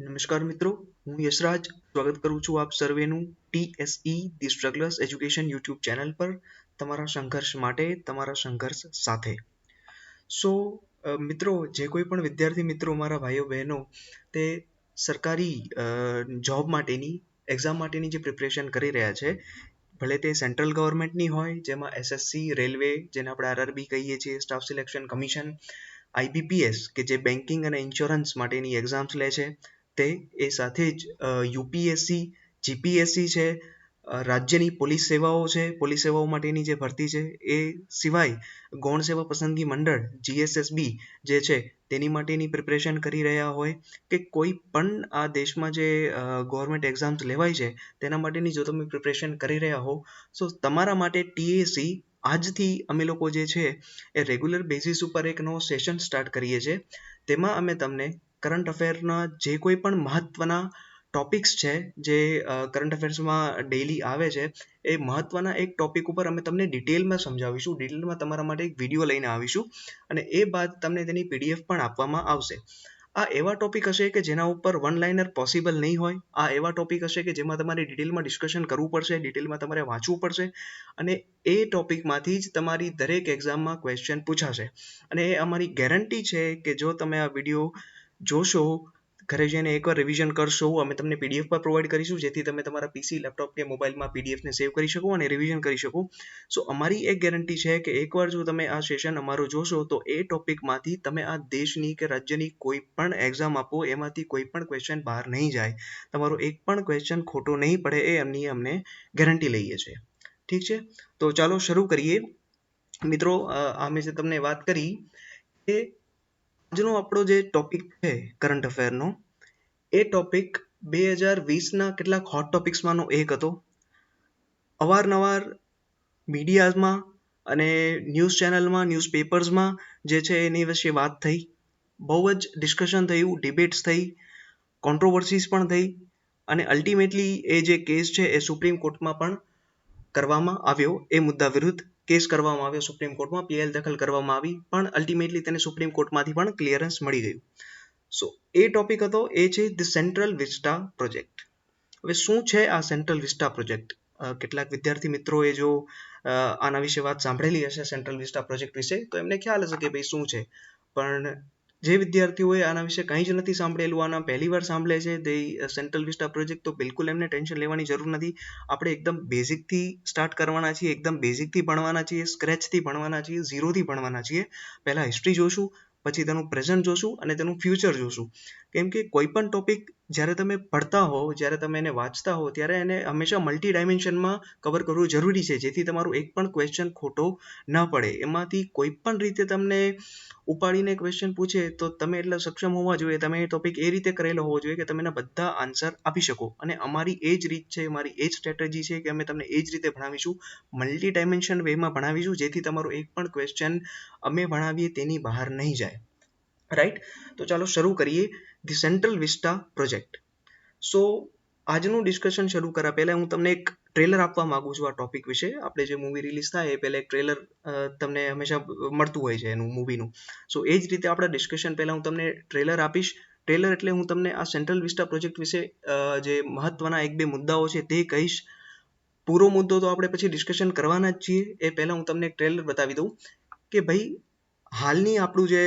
નમસ્કાર મિત્રો, હું યશરાજ સ્વાગત કરું છું આપ સર્વેનું TSE the strugglers education YouTube channel પર તમારા સંઘર્ષ માટે તમારા સંઘર્ષ સાથે. સો મિત્રો, જે કોઈ પણ વિદ્યાર્થી મિત્રો, મારા ભાઈઓ બહેનો, તે સરકારી જોબ માટેની એક્ઝામ માટેની જે પ્રિપરેશન કરી રહ્યા છે, ભલે તે સેન્ટ્રલ ગવર્મેન્ટની હોય જેમાં SSC, રેલવે, જેને આપણે RRB કહીએ છીએ, સ્ટાફ સિલેક્શન કમિશન, IBPS કે જે બેન્કિંગ અને ઇન્સ્યોરન્સ માટેની એક્ઝામ્સ લે છે તે, એ સાથે જ UPSC, GPSC છે, રાજ્યની પોલીસ સેવાઓ છે, પોલીસ સેવાઓ માટેની જે ભરતી છે, એ સિવાય ગૌણ સેવા પસંદગી મંડળ GSSB જે છે તેની માટેની પ્રિપરેશન કરી રહ્યા હોય કે કોઈ પણ આ દેશમાં જે ગવર્મેન્ટ એક્ઝામ્સ લેવાય છે તેના માટેની જો તમે પ્રિપરેશન કરી રહ્યા હો, સો તમારા માટે TSE આજથી અમે લોકો જે છે એ રેગ્યુલર બેઝિસ ઉપર એક નવો સેશન સ્ટાર્ટ કરીએ છીએ. તેમાં અમે તમને કરંટ અફેરના જે કોઈ પણ મહત્વના ટોપિક્સ છે જે કરંટ અફેર્સમાં ડેઈલી આવે છે, એ મહત્વના એક ટોપિક ઉપર અમે તમને ડિટેલમાં સમજાવીશું, ડિટેલમાં તમારા માટે એક વિડીયો લઈને આવીશું અને એ બાદ તમને તેની PDF પણ આપવામાં આવશે. આ એવા ટોપિક હશે કે જેના ઉપર વન લાઇનર પોસિબલ નહીં હોય. આ એવા ટોપિક હશે કે જેમાં તમારે ડિટેલમાં ડિસ્કશન કરવું પડશે, ડિટેલમાં તમારે વાંચવું પડશે અને એ ટોપિકમાંથી જ તમારી દરેક એક્ઝામમાં ક્વેશ્ચન પૂછાશે. અને એ અમારી ગેરંટી છે કે જો તમે આ વિડીયો જોશો, ઘરે જઈને એકવાર રિવિઝન કરશો, અમે તમને PDF પર પ્રોવાઈડ કરીશું જેથી તમે તમારા PC, લેપટોપ કે મોબાઈલમાં PDFને સેવ કરી શકો અને રિવિઝન કરી શકો. સો અમારી એક ગેરંટી છે કે એકવાર જો તમે આ સેશન અમારું જોશો તો એ ટોપિકમાંથી તમે આ દેશની કે રાજ્યની કોઈ પણ એક્ઝામ આપો, એમાંથી કોઈ પણ ક્વેશ્ચન બહાર નહીં જાય, તમારો એક પણ ક્વેશ્ચન ખોટો નહીં પડે, એ એમની અમને ગેરંટી લઈએ છીએ. ઠીક છે, તો ચાલો શરૂ કરીએ. મિત્રો, અમે જે તમને વાત કરી કે આજનો આપણો જે ટોપિક છે કરંટ અફેરનો, એ ટોપિક 2020ના કેટલાક હોટ ટોપિક્સમાંનો એક હતો. અવારનવાર મીડિયામાં અને ન્યૂઝ ચેનલમાં, ન્યૂઝપેપર્સમાં જે છે એની વિશે વાત થઈ, બહુ જ ડિસ્કશન થયું, ડિબેટ્સ થઈ, કોન્ટ્રોવર્સીસ પણ થઈ અને અલ્ટિમેટલી એ જે કેસ છે એ સુપ્રીમ કોર્ટમાં પણ કરવામાં આવ્યો. એ મુદ્દા વિરુદ્ધ કેસ કરવામાં આવ્યો સુપ્રીમ કોર્ટમાં, PL દાખલ કરવામાં આવી, પણ અલ્ટિમેટલી તેને સુપ્રીમ કોર્ટમાંથી પણ ક્લિયરન્સ મળી ગયું. સો એ ટોપિક હતો, એ છે ધ સેન્ટ્રલ વિસ્ટા પ્રોજેક્ટ. હવે શું છે આ સેન્ટ્રલ વિસ્ટા પ્રોજેક્ટ? કેટલાક વિદ્યાર્થી મિત્રોએ જો આના વિશે વાત સાંભળેલી હશે, સેન્ટ્રલ વિસ્ટા પ્રોજેક્ટ વિશે, તો એમને ખ્યાલ હશે કે ભાઈ શું છે. પણ જે વિદ્યાર્થીઓએ આના વિશે કંઈ જ નથી સાંભળેલું, આના પહેલી વાર સાંભળે છે તે સેન્ટ્રલ વિસ્ટા પ્રોજેક્ટ, તો બિલકુલ એમને ટેન્શન લેવાની જરૂર નથી. આપણે એકદમ બેઝિકથી સ્ટાર્ટ કરવાના છીએ, એકદમ બેઝિકથી ભણવાના છીએ, સ્ક્રેચથી ભણવાના છીએ, ઝીરોથી ભણવાના છીએ. પહેલાં હિસ્ટ્રી જોશું, પછી તેનું પ્રેઝન્ટ જોશું અને તેનું ફ્યુચર જોશું. કેમ કે કોઈ પણ ટોપિક જ્યારે તમે ભણતા હો, જ્યારે તમે એને વાંચતા હો, ત્યારે એને હંમેશા મલ્ટી ડાયમેન્શનમાં કવર કરવું જરૂરી છે જેથી તમારું એક પણ ક્વેશ્ચન ખોટો ન પડે. એમાંથી કોઈ પણ રીતે તમને ઉપાડીને ક્વેશ્ચન પૂછે તો તમે એટલા સક્ષમ હોવા જોઈએ, તમે એ ટોપિક એ રીતે કરેલો હોવો જોઈએ કે તમે એના બધા આન્સર આપી શકો. અને અમારી એ જ રીત છે, અમારી એ જ સ્ટ્રેટેજી છે કે અમે તમને એ જ રીતે ભણાવીશું, મલ્ટી ડાયમેન્શન વેમાં ભણાવીશું જેથી તમારો એક પણ ક્વેશ્ચન અમે ભણાવીએ તેની બહાર નહીં જાય. રાઈટ, તો ચાલો શરૂ કરીએ ધી સેન્ટ્રલ વિસ્ટા પ્રોજેક્ટ. સો આજનું ડિસ્કશન શરૂ કર્યા પહેલાં હું તમને એક ટ્રેલર આપવા માંગુ છું આ ટોપિક વિશે. આપણે જે મૂવી રિલીઝ થાય એ પહેલાં એક ટ્રેલર તમને હંમેશા મળતું હોય છે એનું મૂવીનું. સો એ જ રીતે આપણા ડિસ્કશન પહેલાં હું તમને ટ્રેલર આપીશ. ટ્રેલર એટલે હું તમને આ સેન્ટ્રલ વિસ્ટા પ્રોજેક્ટ વિશે જે મહત્વના એક બે મુદ્દાઓ છે તે કહીશ. પૂરો મુદ્દો તો આપણે પછી ડિસ્કશન કરવાના જ છીએ. એ પહેલાં હું તમને એક ટ્રેલર બતાવી દઉં કે ભાઈ હાલની આપણું જે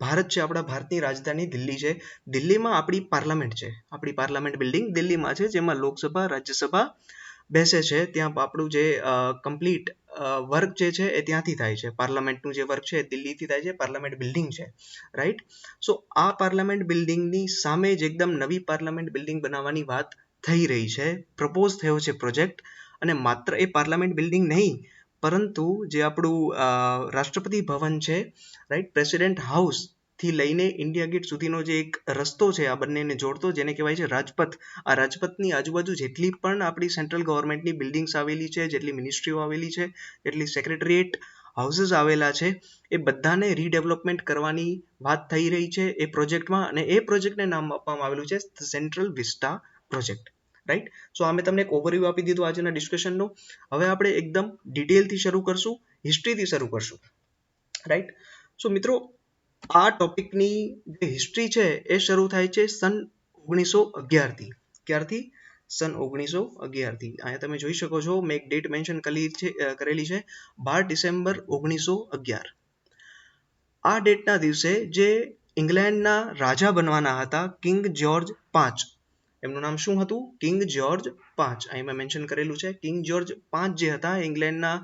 ભારત છે, આપણા ભારતની રાજધાની દિલ્હી છે. દિલ્હીમાં આપણી પાર્લામેન્ટ છે, આપણી પાર્લામેન્ટ બિલ્ડિંગ દિલ્હીમાં છે, જેમાં લોકસભા, રાજ્યસભા બેસે છે. ત્યાં આપણું જે કમ્પ્લીટ વર્ક જે છે એ ત્યાંથી થાય છે. પાર્લામેન્ટનું જે વર્ક છે એ દિલ્હીથી થાય છે, પાર્લામેન્ટ બિલ્ડિંગ છે. રાઈટ, સો આ પાર્લામેન્ટ બિલ્ડિંગની સામે જ એકદમ નવી પાર્લામેન્ટ બિલ્ડિંગ બનાવવાની વાત થઈ રહી છે, પ્રપોઝ થયો છે પ્રોજેક્ટ. અને માત્ર એ પાર્લામેન્ટ બિલ્ડિંગ નહીં, પરંતુ જે આપણું રાષ્ટ્રપતિ ભવન છે, રાઈટ, પ્રેસિડેન્ટ હાઉસ થી લઈને ઇન્ડિયા ગેટ સુધીનો જે એક રસ્તો છે આ બંનેને જોડતો, જેને કહેવાય છે રાજપથ. આ રાજપથની આજુબાજુ જેટલી પણ આપણી સેન્ટ્રલ ગવર્મેન્ટની બિલ્ડિંગ્સ આવેલી છે, જેટલી મિનિસ્ટ્રીઓ આવેલી છે, જેટલી સેક્રેટરીએટ હાઉસીસ આવેલા છે, એ બધાને રીડેવલપમેન્ટ કરવાની વાત થઈ રહી છે એ પ્રોજેક્ટમાં. અને એ પ્રોજેક્ટને નામ આપવામાં આવેલું છે સેન્ટ્રલ વિસ્ટા પ્રોજેક્ટ. રાઈટ, સો અમે તમને એક ઓવરવ્યૂ આપી દીધું આજના ડિસ્કશનનો. હવે આપણે એકદમ ડિટેલથી શરૂ કરશું, હિસ્ટ્રીથી શરૂ કરશું. રાઈટ, સો મિત્રો, આ ટોપિકની જે હિસ્ટ્રી છે એ શરૂ થાય છે સન 1911 થી. ક્યારથી? સન 1911 થી. અહીંયા તમે જોઈ શકો છો મેં એક ડેટ મેન્શન કરેલી છે 12 ડિસેમ્બર 1911. આ ડેટના દિવસે જે ઇંગ્લેન્ડના રાજા બનવાના હતા કિંગ જ્યોર્જ પાંચ, એમનું નામ શું હતું? કિંગ જ્યોર્જ પાંચ. અહીં મેં મેન્શન કરેલું છે. કિંગ જ્યોર્જ પાંચ જે હતા ઇંગ્લેન્ડના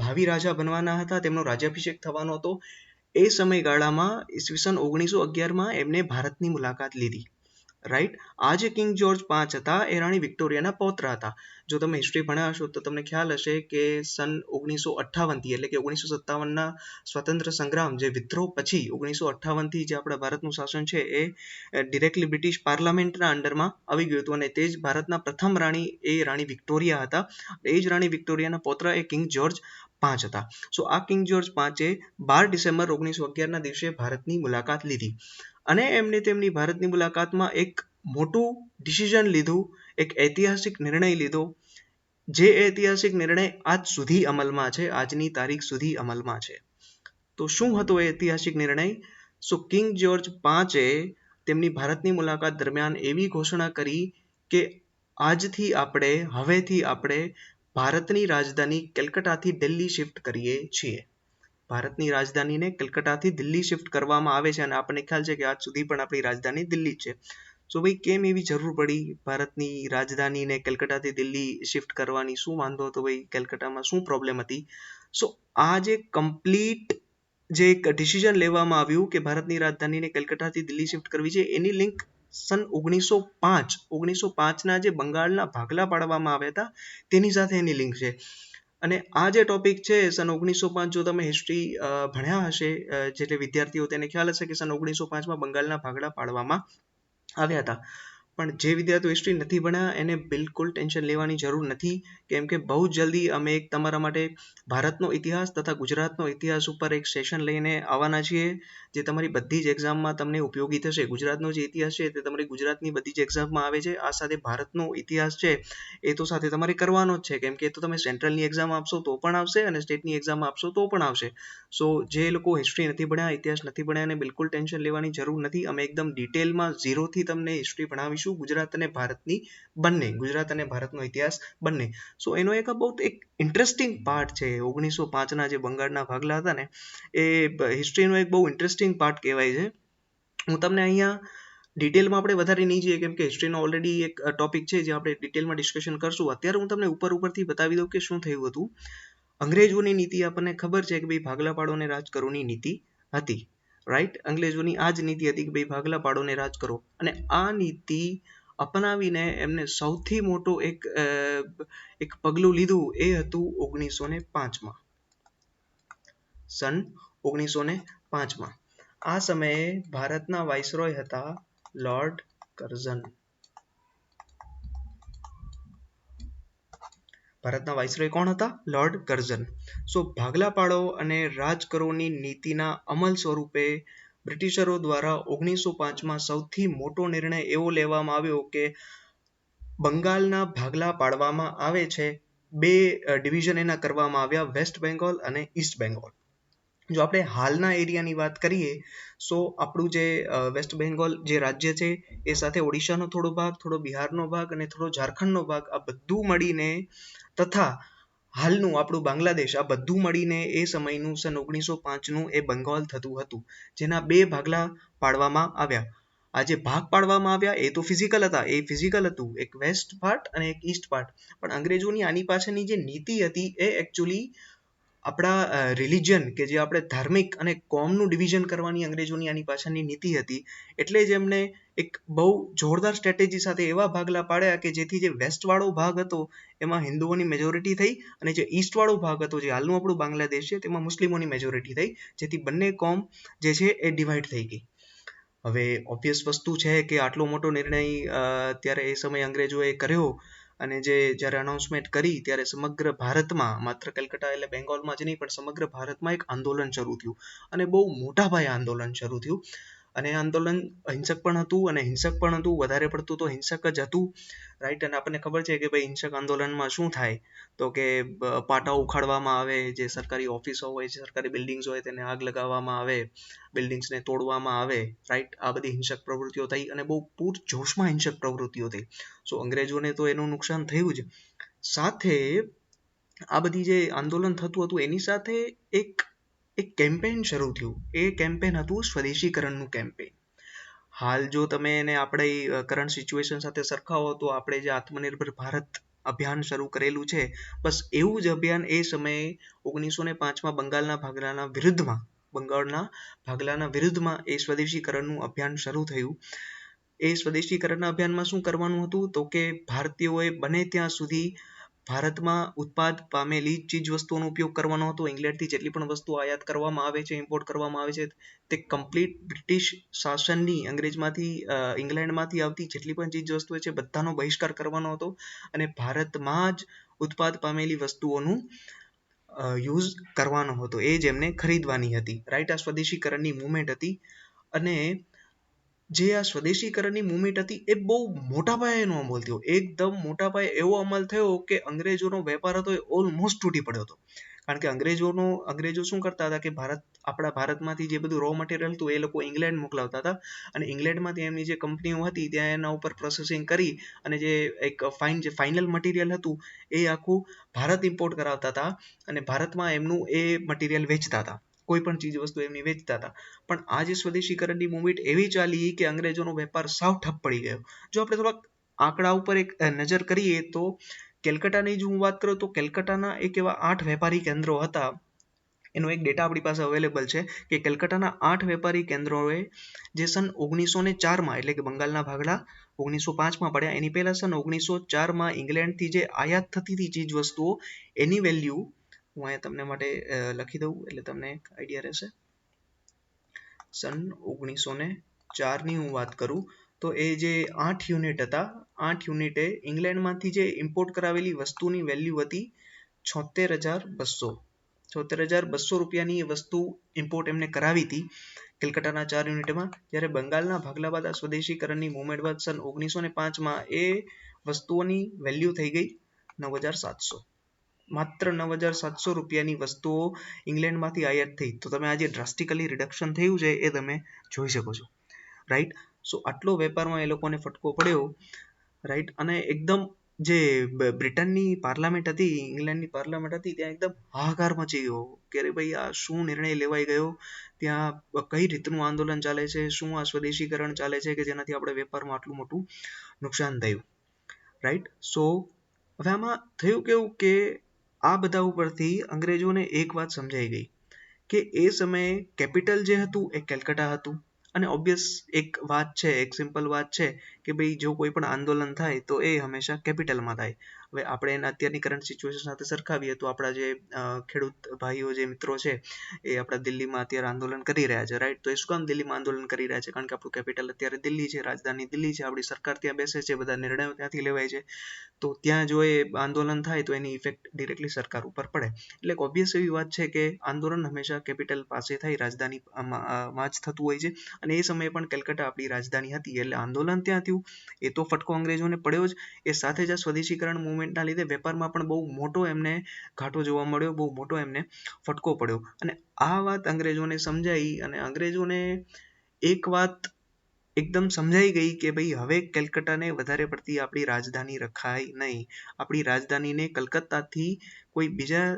ભાવિ રાજા બનવાના હતા, તેમનો રાજ્યાભિષેક થવાનો હતો. એ સમયગાળામાં ઈસવીસન 1911માં એમને ભારતની મુલાકાત લીધી. રાઈટ. આ જે કિંગ જ્યોર્જ પાંચ હતા એ રાણી વિક્ટોરિયાના પૌત્ર હતા. જો તમે હિસ્ટ્રી ભણ્યા હશો તો તમને ખ્યાલ હશે કે સન 1958 એટલે કે 1957ના સ્વતંત્ર સંગ્રામ જે વિદ્રોહ પછી 1958થી જે આપણા ભારતનું શાસન છે એ ડિરેક્ટલી બ્રિટિશ પાર્લામેન્ટના અંડરમાં આવી ગયું હતું, અને તે જ ભારતના પ્રથમ રાણી એ રાણી વિક્ટોરિયા હતા. એ જ રાણી વિક્ટોરિયાના પૌત્ર એ કિંગ જ્યોર્જ પાંચ હતા. સો આ કિંગ જ્યોર્જ પાંચે 12 ડિસેમ્બર 1911ના દિવસે ભારતની મુલાકાત લીધી, અને એમને તેમની ભારતની મુલાકાતમાં એક મોટું ડિસિઝન લીધું, એક ઐતિહાસિક નિર્ણય લીધો, જે ઐતિહાસિક નિર્ણય આજ સુધી અમલમાં છે, આજની તારીખ સુધી અમલમાં છે. તો શું હતો એ ઐતિહાસિક નિર્ણય? સો કિંગ જ્યોર્જ પાંચે તેમની ભારતની મુલાકાત દરમિયાન એવી ઘોષણા કરી કે હવેથી આપણે ભારતની રાજધાની કેલકટાથી દિલ્હી શિફ્ટ કરીએ છીએ. ભારતની રાજધાનીને કલકત્તાથી દિલ્હી શિફ્ટ કરવામાં આવે છે, અને આપણને ખ્યાલ છે કે આજ સુધી પણ આપણી રાજધાની દિલ્હી છે. સો ભાઈ કેમ એવી જરૂર પડી ભારતની રાજધાનીને કલકત્તાથી દિલ્હી શિફ્ટ કરવાની? શું વાંધો હતો ભાઈ? કલકત્તામાં શું પ્રોબ્લેમ હતી? સો આ જે કમ્પ્લીટ જે એક ડિસિઝન લેવામાં આવ્યું કે ભારતની રાજધાનીને કલકત્તાથી દિલ્હી શિફ્ટ કરવી છે, એની લિંક સન 1905ના જે બંગાળના ભાગલા પાડવામાં આવ્યા હતા તેની સાથે એની લિંક છે. અને આ જે ટોપિક છે સન 1905, જો તમે હિસ્ટ્રી ભણ્યા હશે, જે વિદ્યાર્થીઓ તેને ખ્યાલ હશે કે સન 1905માં બંગાળના ભાગલા પાડવામાં આવ્યા હતા. પણ જે વિદ્યાર્થીઓ હિસ્ટ્રી નથી ભણ્યા એને બિલકુલ ટેન્શન લેવાની જરૂર નથી, કેમ કે બહુ જલ્દી અમે એક તમારા માટે ભારતનો ઇતિહાસ તથા ગુજરાતનો ઇતિહાસ ઉપર એક સેશન લઈને આવવાના છીએ, જે તમારી બધી જ એક્ઝામમાં તમને ઉપયોગી થશે. ગુજરાતનો જે ઇતિહાસ છે તે તમારી ગુજરાતની બધી જ એક્ઝામમાં આવે છે. આ સાથે ભારતનો ઇતિહાસ છે એ તો સાથે તમારે કરવાનો જ છે, કેમ કે એ તો તમે સેન્ટ્રલની એક્ઝામ આપશો તો પણ આવશે અને સ્ટેટની એક્ઝામ આપશો તો પણ આવશે. સો જે લોકો હિસ્ટ્રી નથી ભણ્યા, ઇતિહાસ નથી ભણ્યા, એને બિલકુલ ટેન્શન લેવાની જરૂર નથી. અમે એકદમ ડિટેલમાં ઝીરોથી તમને હિસ્ટ્રી ભણાવીશું, ગુજરાત અને ભારતની બંને, ગુજરાત અને ભારતનો ઇતિહાસ બંને. સો એનો એક બહુ એક ઇન્ટરેસ્ટિંગ પાર્ટ છે 1905ના જે બંગાળના ભાગલા હતા ને, એ હિસ્ટ્રીનો એક બહુ ઇન્ટરેસ્ટિંગ પાર્ટ કહેવાય છે. હું તમને અહીંયા ડિટેલમાં આપણે વધારે નહીં જઈએ, કેમ કે હિસ્ટ્રીનો ઓલરેડી એક ટોપિક છે જે આપણે ડિટેલમાં ડિસ્કશન કરશું. અત્યારે હું તમને ઉપરથી બતાવી દઉં કે શું થયું હતું. અંગ્રેજોની નીતિ આપણને ખબર છે કે ભાઈ ભાગલા પાડો અને રાજ કરોની નીતિ હતી. રાઈટ. અંગ્રેજોની આ જ નીતિ હતી કે ભાઈ ભાગલા પાડો અને રાજ કરો, અને આ નીતિ અપનાવીને એમને સૌથી મોટું એક પગલું લીધું એ હતું 1905માં, સન 1905માં. આ સમયે ભારતના વાઇસરોય હતા લોર્ડ કર્ઝન. ભારતના વાઇસરોય કોણ હતા? Lord Curzon. સો ભાગલા પાડો અને રાજ કરોની નીતિના અમલ સ્વરૂપે બ્રિટિશરો દ્વારા 1905માં સૌથી મોટો નિર્ણય એવો લેવામાં આવ્યો કે બંગાળના ભાગલા પાડવામાં આવે છે. બે ડિવિઝન એના કરવામાં આવ્યા, વેસ્ટ બેંગોલ અને ઈસ્ટ બેંગોલ. જો આપણે હાલના એરિયાની વાત કરીએ, સો આપણું જે વેસ્ટ બેંગોલ જે રાજ્ય છે એ સાથે ઓડિશાનો થોડો ભાગ, થોડો બિહારનો ભાગ અને થોડો ઝારખંડનો ભાગ, આ બધું મળીને તથા હાલનું આપણું બાંગ્લાદેશ, આ બધું મળીને એ સમયનું સન 1905નું એ બંગાળ થતું હતું, જેના બે ભાગલા પાડવામાં આવ્યા. આ જે ભાગ પાડવામાં આવ્યા એ તો ફિઝિકલ હતા, એ ફિઝિકલ હતું, એક વેસ્ટ પાર્ટ અને એક ઈસ્ટ પાર્ટ. પણ અંગ્રેજોની આની પાછળની જે નીતિ હતી એ એકચ્યુઅલી આપણા રિલિજન કે જે આપણે ધાર્મિક અને કોમનું ડિવિઝન કરવાની અંગ્રેજોની આની પાછળની નીતિ હતી. એટલે જ એમને એક બહુ જોરદાર સ્ટ્રેટેજી સાથે એવા ભાગલા પાડ્યા કે જેથી જે વેસ્ટ વાળો ભાગ હતો એમાં હિન્દુઓની મેજોરિટી થઈ, અને જે ઈસ્ટ વાળો ભાગ હતો જે હાલનું આપણું બાંગ્લાદેશ છે તેમાં મુસ્લિમોની મેજોરિટી થઈ, જેથી બંને કોમ જે છે એ ડિવાઈડ થઈ ગઈ. હવે ઓબ્વિયસ વસ્તુ છે કે આટલો મોટો નિર્ણય ત્યારે એ સમયે અંગ્રેજોએ કર્યો, અને જ્યારે અનાઉન્સમેન્ટ કરી ત્યારે સમગ્ર ભારતમાં, માત્ર કલકત્તા એટલે બેંગોલમાં જ નહીં પણ સમગ્ર ભારતમાં એક આંદોલન શરૂ થયું, અને બહુ મોટા પાયે આંદોલન શરૂ થયું. અને આંદોલન હિંસક પણ હતું અને હિંસક પણ હતું, વધારે પડતું તો હિંસક જ હતું, રાઈટ. અને આપણને ખબર છે કે ભાઈ હિંસક આંદોલનમાં શું થાય, તો કે પાટા ઉખાડવામાં આવે, જે સરકારી ઓફિસો હોય છે, સરકારી બિલ્ડિંગ્સ હોય તેને આગ લગાવવામાં આવે, બિલ્ડિંગ્સને તોડવામાં આવે, રાઈટ. આ બધી હિંસક પ્રવૃત્તિઓ થઈ અને બહુ પૂરજોશમાં હિંસક પ્રવૃત્તિઓ થઈ. સો અંગ્રેજોને તો એનું નુકસાન થયું જ, સાથે આ બધી જે આંદોલન થતું હતું એની સાથે એક એક કેમ્પેન શરૂ થયું. એ કેમ્પેન હતું સ્વદેશીકરણનું કેમ્પેન. હાલ જો તમે એને આપણે કરંટ સિચ્યુએશન સાથે સરખાવો તો આપણે જે આત્મનિર્ભર ભારત અભિયાન શરૂ કરેલું છે, બસ એવું જ અભિયાન એ સમયે 1905માં બંગાળના ભાગલાના વિરુદ્ધમાં એ સ્વદેશીકરણનું અભિયાન શરૂ થયું. એ સ્વદેશીકરણના અભિયાનમાં શું કરવાનું હતું, તો કે ભારતીયોએ બને ત્યાં સુધી ભારતમાં ઉત્પાદ પામેલી ચીજ વસ્તુઓનો ઉપયોગ કરવાનો હતો. ઇંગ્લેન્ડથી જેટલી પણ વસ્તુઓ આયાત કરવામાં આવે છે, ઇમ્પોર્ટ કરવામાં આવે છે, તે કમ્પ્લીટ બ્રિટિશ શાસનની ઇંગ્લેન્ડમાંથી આવતી જેટલી પણ ચીજ વસ્તુઓ છે બધાનો બહિષ્કાર કરવાનો હતો અને ભારતમાં જ ઉત્પાદ પામેલી વસ્તુઓનું યુઝ કરવાનો હતો, એ જ એમને ખરીદવાની હતી, રાઈટ. આ સ્વદેશીકરણની મુવમેન્ટ હતી. અને જે આ સ્વદેશીકરણની મુવમેન્ટ હતી એ બહુ મોટા પાયે એનો અમલ થયો, એકદમ મોટા પાયે એવો અમલ થયો કે અંગ્રેજોનો વેપાર હતો એ ઓલમોસ્ટ તૂટી પડ્યો હતો. કારણ કે અંગ્રેજો શું કરતા હતા કે આપણા ભારતમાંથી જે બધું રો મટીરિયલ હતું એ લોકો ઇંગ્લેન્ડ મોકલાવતા હતા અને ઇંગ્લેન્ડમાંથી એમની જે કંપનીઓ હતી ત્યાં એના ઉપર પ્રોસેસિંગ કરી અને જે ફાઇનલ મટીરિયલ હતું એ આખું ભારત ઇમ્પોર્ટ કરાવતા હતા અને ભારતમાં એમનું એ મટીરિયલ વેચતા હતા, કોઈ પણ ચીજ વસ્તુ એમની વેચતા હતા. પણ આ જે સ્વદેશીકરણની મુવમેન્ટ એવી ચાલી કે અંગ્રેજોનો વેપાર સાવ ઠપ પડી ગયો. જો આપણે થોડાક આંકડા ઉપર એક નજર કરીએ તો કેલકટાની જો હું વાત કરું તો કેલકટાના એક એવા 8 વેપારી કેન્દ્રો હતા. એનો એક ડેટા આપણી પાસે અવેલેબલ છે કે કેલકટાના 8 વેપારી કેન્દ્રોએ જે સન 1904માં, એટલે કે બંગાળના ભાગલા 1905માં પડ્યા, એની પહેલા સન 1904માં ઇંગ્લેન્ડથી જે આયાત થતી હતી ચીજ વસ્તુઓ એની વેલ્યુ હું અહીંયા તમને માટે લખી દઉં એટલે તમને એક આઈડિયા રહેશે. સન 1904ની હું વાત કરું તો એ જે 8 યુનિટ હતા, 8 યુનિટે ઇંગ્લેન્ડમાંથી જે ઇમ્પોર્ટ કરાવેલી વસ્તુની વેલ્યુ હતી 76,200 રૂપિયાની એ વસ્તુ ઇમ્પોર્ટ એમને કરાવી હતી કેલકટાના 4 યુનિટમાં. જ્યારે બંગાળના ભાગલા બાદ સ્વદેશીકરણની મુવમેન્ટ બાદ સન 1905માં એ વસ્તુઓની વેલ્યુ થઈ ગઈ 9,700. માત્ર 9,700 રૂપિયાની વસ્તુઓ ઇંગ્લેન્ડમાંથી આયાત થઈ. તો તમે આજે ડ્રાસ્ટિકલી રિડક્શન થયું છે એ તમે જોઈ શકો છો, રાઈટ. સો આટલો વેપારમાં એ લોકોને ફટકો પડ્યો, રાઈટ. અને એકદમ જે બ્રિટનની પાર્લામેન્ટ હતી, ઇંગ્લેન્ડની પાર્લામેન્ટ હતી, ત્યાં એકદમ હાહાકાર મચી ગયો કે અરે ભાઈ આ શું નિર્ણય લેવાઈ ગયો, ત્યાં કઈ રીતનું આંદોલન ચાલે છે, શું આ સ્વદેશીકરણ ચાલે છે કે જેનાથી આપણે વેપારમાં આટલું મોટું નુકસાન થયું, રાઈટ. સો હવે આમાં થયું કેવું કે આ બધા ઉપરથી અંગ્રેજોને એક વાત સમજાઈ ગઈ કે એ સમયે કેપિટલ જે હતું એ કેલકટા હતું. અને ઓબ્વિયસ એક વાત છે, એક સિમ્પલ વાત છે કે ભાઈ જો કોઈ પણ આંદોલન થાય તો એ હંમેશા કેપિટલમાં થાય. હવે આપણે એના અત્યારની કરંટ સિચ્યુએશન સાથે સરખાવીએ તો આપણા જે ખેડૂત ભાઈઓ જે મિત્રો છે એ આપણા દિલ્હીમાં અત્યારે આંદોલન કરી રહ્યા છે, રાઈટ. તો એ શું કામ દિલ્હીમાં આંદોલન કરી રહ્યા છે? કારણ કે આપણું કેપિટલ અત્યારે દિલ્હી છે, રાજધાની દિલ્હી છે, આપણી સરકાર ત્યાં બેસે છે, બધા નિર્ણયો ત્યાંથી લેવાય છે. તો ત્યાં જો એ આંદોલન થાય તો એની ઇફેક્ટ ડિરેક્ટલી સરકાર ઉપર પડે. એટલે ઓબ્વિયસ એવી વાત છે કે આંદોલન હંમેશા કેપિટલ પાસે થાય, રાજધાનીમાં જ થતું હોય છે. અને એ સમયે પણ કેલકટા આપણી રાજધાની હતી એટલે આંદોલન ત્યાં થયું. એ તો ફટકો અંગ્રેજોને પડ્યો જ. એ સાથે જ આ સ્વદેશીકરણ મુવમેન્ટના લીધે વેપારમાં પણ બહુ મોટો એમને ઘાટો જોવા મળ્યો, બહુ મોટો એમને ફટકો પડ્યો. અને આ વાત અંગ્રેજોને સમજાઈ અને અંગ્રેજોને એક વાત એકદમ સમજાઈ ગઈ કે ભાઈ હવે કેલકટાને વધારે પડતી આપણી રાજધાની રખાય નહીં. આપણી રાજધાનીને કલકત્તાથી કોઈ બીજા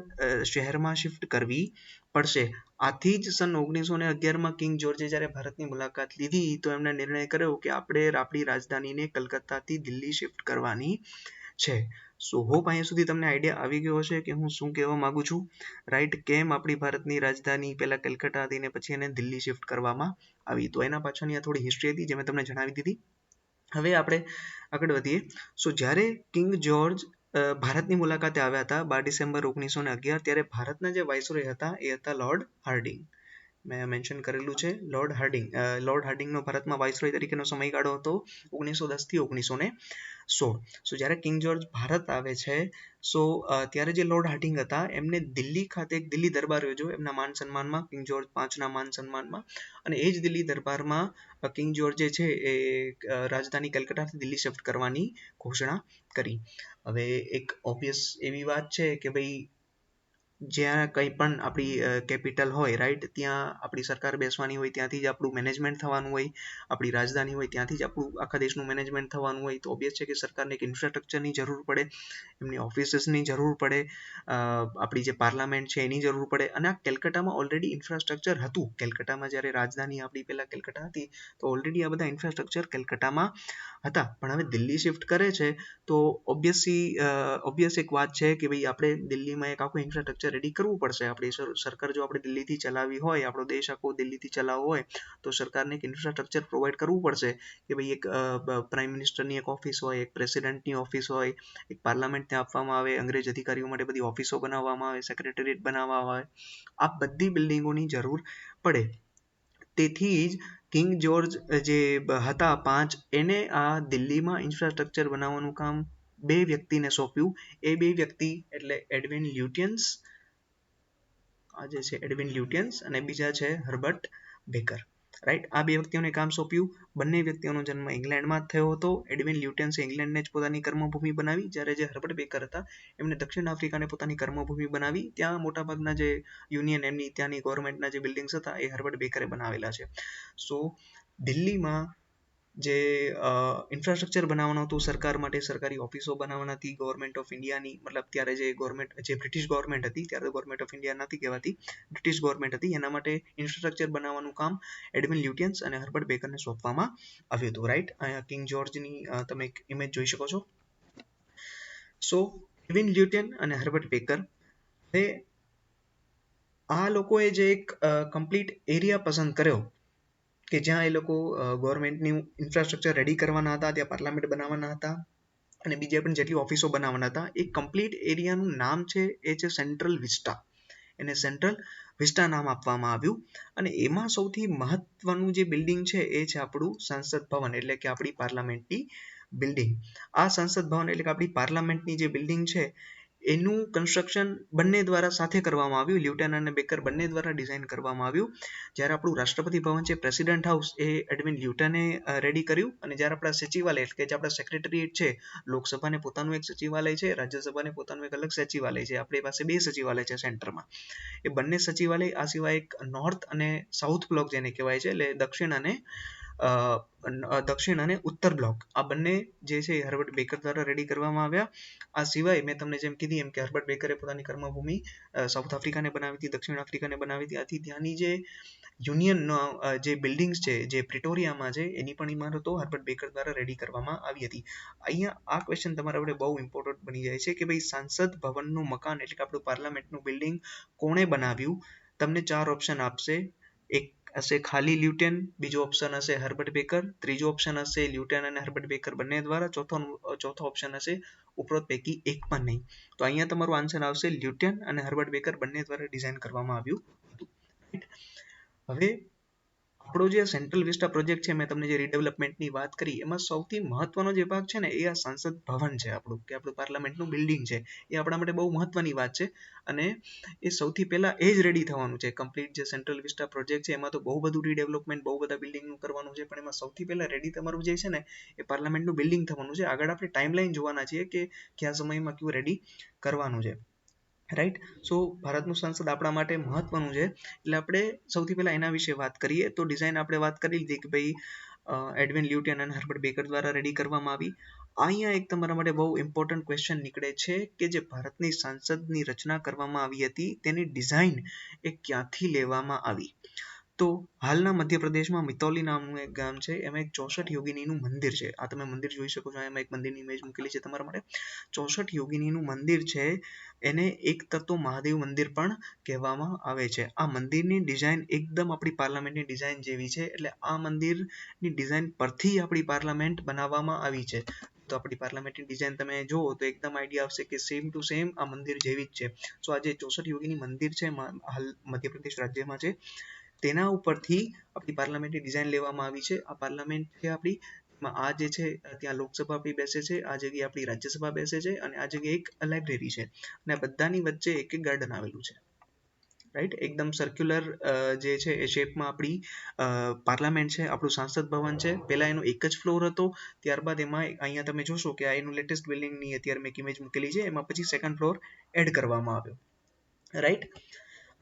શહેરમાં શિફ્ટ કરવી પડશે. આથી જ સન 1911માં કિંગ જોર્જે જ્યારે ભારતની મુલાકાત લીધી તો એમણે નિર્ણય કર્યો કે આપણે આપણી રાજધાનીને કલકત્તાથી દિલ્હી શિફ્ટ કરવાની છે. સો હોપ અહીંયા સુધી તમને આઈડિયા આવી ગયો હશે કે હું શું કહેવા માંગુ છું, રાઈટ. કેમ આપણી ભારતની રાજધાની પહેલા કલકત્તા હતી ને પછી એને દિલ્હી શિફ્ટ કરવામાં આવી. તો એના પાછળની આ થોડી હિસ્ટ્રી હતી જે મેં તમને જણાવી દીધી. હવે આપણે આગળ વધીએ. સો જ્યારે કિંગ જોર્જ ભારતની મુલાકાતે આવ્યા હતા 12 ડિસેમ્બર 1911, ત્યારે ભારતના જે વાઇસરોય હતા એ હતા લોર્ડ હાર્ડિંગ. મેં મેન્શન કરેલું છે લોર્ડ હાર્ડિંગનો ભારતમાં વાઇસરોય તરીકેનો સમયગાળો હતો 1910 થી 1916. સો જ્યારે કિંગ જોર્જ ભારત આવે છે ત્યારે જે લોર્ડ હાર્ડિંગ હતા એમને દિલ્હી ખાતે એક દિલ્હી દરબાર યોજ્યો એમના માન સન્માનમાં, કિંગ જોર્જ પાંચના માન સન્માનમાં. અને એ જ દિલ્હી દરબારમાં કિંગ જોર્જ જે છે એ રાજધાની કલકત્તાથી દિલ્હી શિફ્ટ કરવાની ઘોષણા કરી. હવે એક ઓબ્વિયસ એવી વાત છે કે ભાઈ જ્યાં કંઈ પણ આપણી કેપિટલ હોય રાઈટ, ત્યાં આપણી સરકાર બેસવાની હોય, ત્યાંથી જ આપણું મેનેજમેન્ટ થવાનું હોય, આપણી રાજધાની હોય ત્યાંથી જ આપણું આખા દેશનું મેનેજમેન્ટ થવાનું હોય, તો ઓબ્વિયસ છે કે સરકારને એક ઇન્ફ્રાસ્ટ્રક્ચરની જરૂર પડે, એમની ઓફિસીસની જરૂર પડે, આપણી જે પાર્લામેન્ટ છે એની જરૂર પડે. અને આ કેલકત્તામાં ઓલરેડી ઇન્ફ્રાસ્ટ્રક્ચર હતું. કેલકત્તામાં જ્યારે રાજધાની આપણી પહેલા કેલકત્તા હતી તો ઓલરેડી આ બધા ઇન્ફ્રાસ્ટ્રક્ચર કેલકત્તામાં હતા. પણ હવે દિલ્હી શિફ્ટ કરે છે તો ઓબ્વિયસ એક વાત છે કે ભાઈ આપણે દિલ્હીમાં એક આખું ઇન્ફ્રાસ્ટ્રક્ચર રેડી કરવું પડશે. આપણી સરકાર જો આપણે દિલ્હીથી ચલાવવી હોય, આપણો દેશ આખો દિલ્હીથી ચલાવવો હોય તો સરકારને એક ઇન્ફ્રાસ્ટ્રક્ચર પ્રોવાઈડ કરવું પડશે કે ભાઈ એક પ્રાઇમ મિનિસ્ટરની એક ઓફિસ હોય, એક પ્રેસિડેન્ટની ઓફિસ હોય, એક પાર્લામેન્ટ ત્યાં આપવામાં આવે, અંગ્રેજ અધિકારીઓ માટે બધી ઓફિસો બનાવવામાં આવે, સેક્રેટરીએટ બનાવવામાં આવે, આ બધી બિલ્ડિંગોની જરૂર પડે. તેથી જ કિંગ જોર્જ જે હતા પાંચ, એને આ દિલ્હીમાં ઇન્ફ્રાસ્ટ્રક્ચર બનાવવાનું કામ બે વ્યક્તિને સોંપ્યું. એ બે વ્યક્તિ એટલે એડવિન લ્યુટિયન્સ, આ જે છે એડવિન લ્યુટિયન્સ, અને બીજા છે હર્બર્ટ બેકર. રાઈટ, આ બે વ્યક્તિઓને કામ સોંપ્યું. બંને વ્યક્તિઓનો જન્મ ઇંગ્લેન્ડમાં જ થયો હતો. એડવિન લ્યુટિયન્સે ઇંગ્લેન્ડને જ પોતાની કર્મભૂમિ બનાવી, જ્યારે જે હર્બર્ટ બેકર હતા એમણે દક્ષિણ આફ્રિકાને પોતાની કર્મભૂમિ બનાવી. ત્યાં મોટાભાગના જે યુનિયન એમની ત્યાંની ગવર્મેન્ટના જે બિલ્ડિંગ્સ હતા એ હર્બર્ટ બેકરે બનાવેલા છે. સો દિલ્હીમાં જે ઇન્ફ્રાસ્ટ્રક્ચર બનાવવાનું હતું સરકાર માટે, સરકારી ઓફિસો બનાવવાની હતી ગવર્મેન્ટ ઓફ ઇન્ડિયાની, મતલબ ત્યારે જે બ્રિટિશ ગવર્મેન્ટ હતી, ત્યારે ગવર્મેન્ટ ઓફ ઇન્ડિયા નથી કહેવાતી, બ્રિટિશ ગવર્મેન્ટ હતી, એના માટે ઇન્ફ્રાસ્ટ્રક્ચર બનાવવાનું કામ એડવિન લ્યુટિયન્સ અને હર્બર્ટ બેકરને સોંપવામાં આવ્યું હતું. રાઈટ, અહીંયા કિંગ જોર્જની તમે એક ઇમેજ જોઈ શકો છો. સો એડવિન લ્યુટિયન અને હર્બર્ટ બેકર, હવે આ લોકોએ જે એક કમ્પ્લીટ એરિયા પસંદ કર્યો કે જ્યાં એ લોકો ગવર્મેન્ટની ઇન્ફ્રાસ્ટ્રક્ચર રેડી કરવાના હતા, ત્યાં પાર્લામેન્ટ બનાવવાના હતા અને બીજા પણ જેટલી ઓફિસો બનાવવાના હતા. એ કમ્પ્લીટ એરિયાનું નામ છે એ છે સેન્ટ્રલ વિસ્ટા. એને સેન્ટ્રલ વિસ્ટા નામ આપવામાં આવ્યું. અને એમાં સૌથી મહત્વનું જે બિલ્ડિંગ છે એ છે આપણું સંસદ ભવન, એટલે કે આપણી પાર્લામેન્ટની બિલ્ડિંગ. આ સંસદ ભવન એટલે કે આપણી પાર્લામેન્ટની જે બિલ્ડિંગ છે એનું કન્સ્ટ્રક્શન બંને દ્વારા સાથે કરવામાં આવ્યું. લ્યુટિયન અને બેકર બંને દ્વારા ડિઝાઇન કરવામાં આવ્યું. જ્યારે આપણું રાષ્ટ્રપતિ ભવન છે, પ્રેસિડેન્ટ હાઉસ, એ એડવિન લ્યુટને રેડી કર્યું. અને જ્યારે આપણા સચિવાલય એટલે કે જે આપણા સેક્રેટરીએટ છે, લોકસભાને પોતાનું એક સચિવાલય છે, રાજ્યસભાને પોતાનું એક અલગ સચિવાલય છે, આપણી પાસે બે સચિવાલય છે સેન્ટરમાં. એ બંને સચિવાલય, આ સિવાય એક નોર્થ અને સાઉથ બ્લોક જેને કહેવાય છે, એટલે દક્ષિણ અને ઉત્તર બ્લોક, આ બંને જે છે હર્બર્ટ બેકર દ્વારા રેડી કરવામાં આવ્યા. આ સિવાય મેં તમને જેમ કીધી એમ કે હર્બર્ટ બેકરે પોતાની કર્મભૂમિ સાઉથ આફ્રિકાને બનાવી હતી, દક્ષિણ આફ્રિકાને બનાવી હતી. આથી ત્યાંની જે યુનિયનનો જે બિલ્ડિંગ્સ છે જે પ્રિટોરિયામાં છે એની પણ ઇમારતો હર્બર્ટ બેકર દ્વારા રેડી કરવામાં આવી હતી. અહીંયા આ ક્વેશ્ચન તમારા માટે બહુ ઇમ્પોર્ટન્ટ બની જાય છે કે ભાઈ સાંસદ ભવનનું મકાન એટલે કે આપણું પાર્લામેન્ટનું બિલ્ડિંગ કોણે બનાવ્યું. તમને ચાર ઓપ્શન આપશે. એક હશે ખાલી લ્યુટિયન, બીજો ઓપ્શન હશે હર્બર્ટ બેકર, ત્રીજો ઓપ્શન હશે લ્યુટિયન અને હર્બર્ટ બેકર બંને દ્વારા, ચોથો ઓપ્શન હશે ઉપરોક્ત પૈકી એક પણ નહીં. તો અહીંયા તમારું આન્સર આવશે લ્યુટિયન અને હર્બર્ટ બેકર બંને દ્વારા ડિઝાઇન કરવામાં આવ્યું હતું. હવે આપણો જે સેન્ટ્રલ વિસ્ટા પ્રોજેક્ટ છે, મેં તમને જે રીડેવલપમેન્ટની વાત કરી, એમાં સૌથી મહત્વનો જે ભાગ છે ને એ આ સંસદ ભવન છે આપણું, કે આપણું પાર્લામેન્ટનું બિલ્ડિંગ છે. એ આપણા માટે બહુ મહત્વની વાત છે. અને એ સૌથી પહેલા એ જ રેડી થવાનું છે. કમ્પ્લીટ જે સેન્ટ્રલ વિસ્ટા પ્રોજેક્ટ છે એમાં તો બહુ બધું રીડેવલપમેન્ટ, બહુ બધા બિલ્ડિંગનું કરવાનું છે, પણ એમાં સૌથી પહેલા રેડી તમારું જે છે ને એ પાર્લામેન્ટનું બિલ્ડિંગ થવાનું છે. આગળ આપણે ટાઈમલાઈન જોવાના છીએ કે કયા સમયમાં કયું રેડી કરવાનું છે. રાઈટ, સો ભારતનું સંસદ આપણા માટે મહત્વનું છે, એટલે આપણે સૌથી પહેલા એના વિશે વાત કરીએ. તો ડિઝાઇન આપણે વાત કરી લીધી કે ભાઈ એડવિન લ્યુટિયન અને હર્બર્ટ બેકર દ્વારા રેડી કરવામાં આવી. અહીંયા એક તમારા માટે બહુ ઇમ્પોર્ટન્ટ ક્વેશ્ચન નીકળે છે કે જે ભારતની સંસદની રચના કરવામાં આવી હતી તેની ડિઝાઇન એ ક્યાંથી લેવામાં આવી. તો હાલના મધ્યપ્રદેશમાં મિતૌલી નામનું એક ગામ છે, એમાં એક 64 યોગિનીનું મંદિર છે. આ તમે મંદિર જોઈ શકો છો, એમાં એક મંદિરની ઇમેજ મૂકેલી છે તમારા માટે. 64 યોગિનીનું મંદિર છે, એને એક તત્વ મહાદેવ મંદિર પણ કહેવામાં આવે છે. આ મંદિરની ડિઝાઇન એકદમ આપણી પાર્લામેન્ટની ડિઝાઇન જેવી છે, એટલે આ મંદિરની ડિઝાઇન પરથી આપણી પાર્લામેન્ટ બનાવવામાં આવી છે. તો આપણી પાર્લામેન્ટની ડિઝાઇન તમે જુઓ તો એકદમ આઈડિયા આવશે કે સેમ ટુ સેમ આ મંદિર જેવી જ છે. સો આ જે 64 યોગીની મંદિર છે હાલ મધ્યપ્રદેશ રાજ્યમાં છે, તેના ઉપરથી આપણી પાર્લામેન્ટની ડિઝાઇન લેવામાં આવી છે. આ પાર્લામેન્ટ છે આપણી, આ જે છે ત્યાં લોકસભા આપણી બેસે છે, આ જગ્યાએ આપણી રાજ્યસભા બેસે છે, અને આ જગ્યાએ એક લાઇબ્રેરી છે, અને આ બધાની વચ્ચે એક એક ગાર્ડન આવેલું છે. રાઈટ, એકદમ સર્ક્યુલર જે છે એ શેપમાં આપણી પાર્લામેન્ટ છે, આપણું સાંસદ ભવન છે. પહેલા એનો એક જ ફ્લોર હતો, ત્યારબાદ એમાં અહીંયા તમે જોશો કે આ એનું લેટેસ્ટ બિલ્ડિંગની અત્યારે મેં ઇમેજ મૂકેલી છે, એમાં પછી સેકન્ડ ફ્લોર એડ કરવામાં આવ્યો. Right,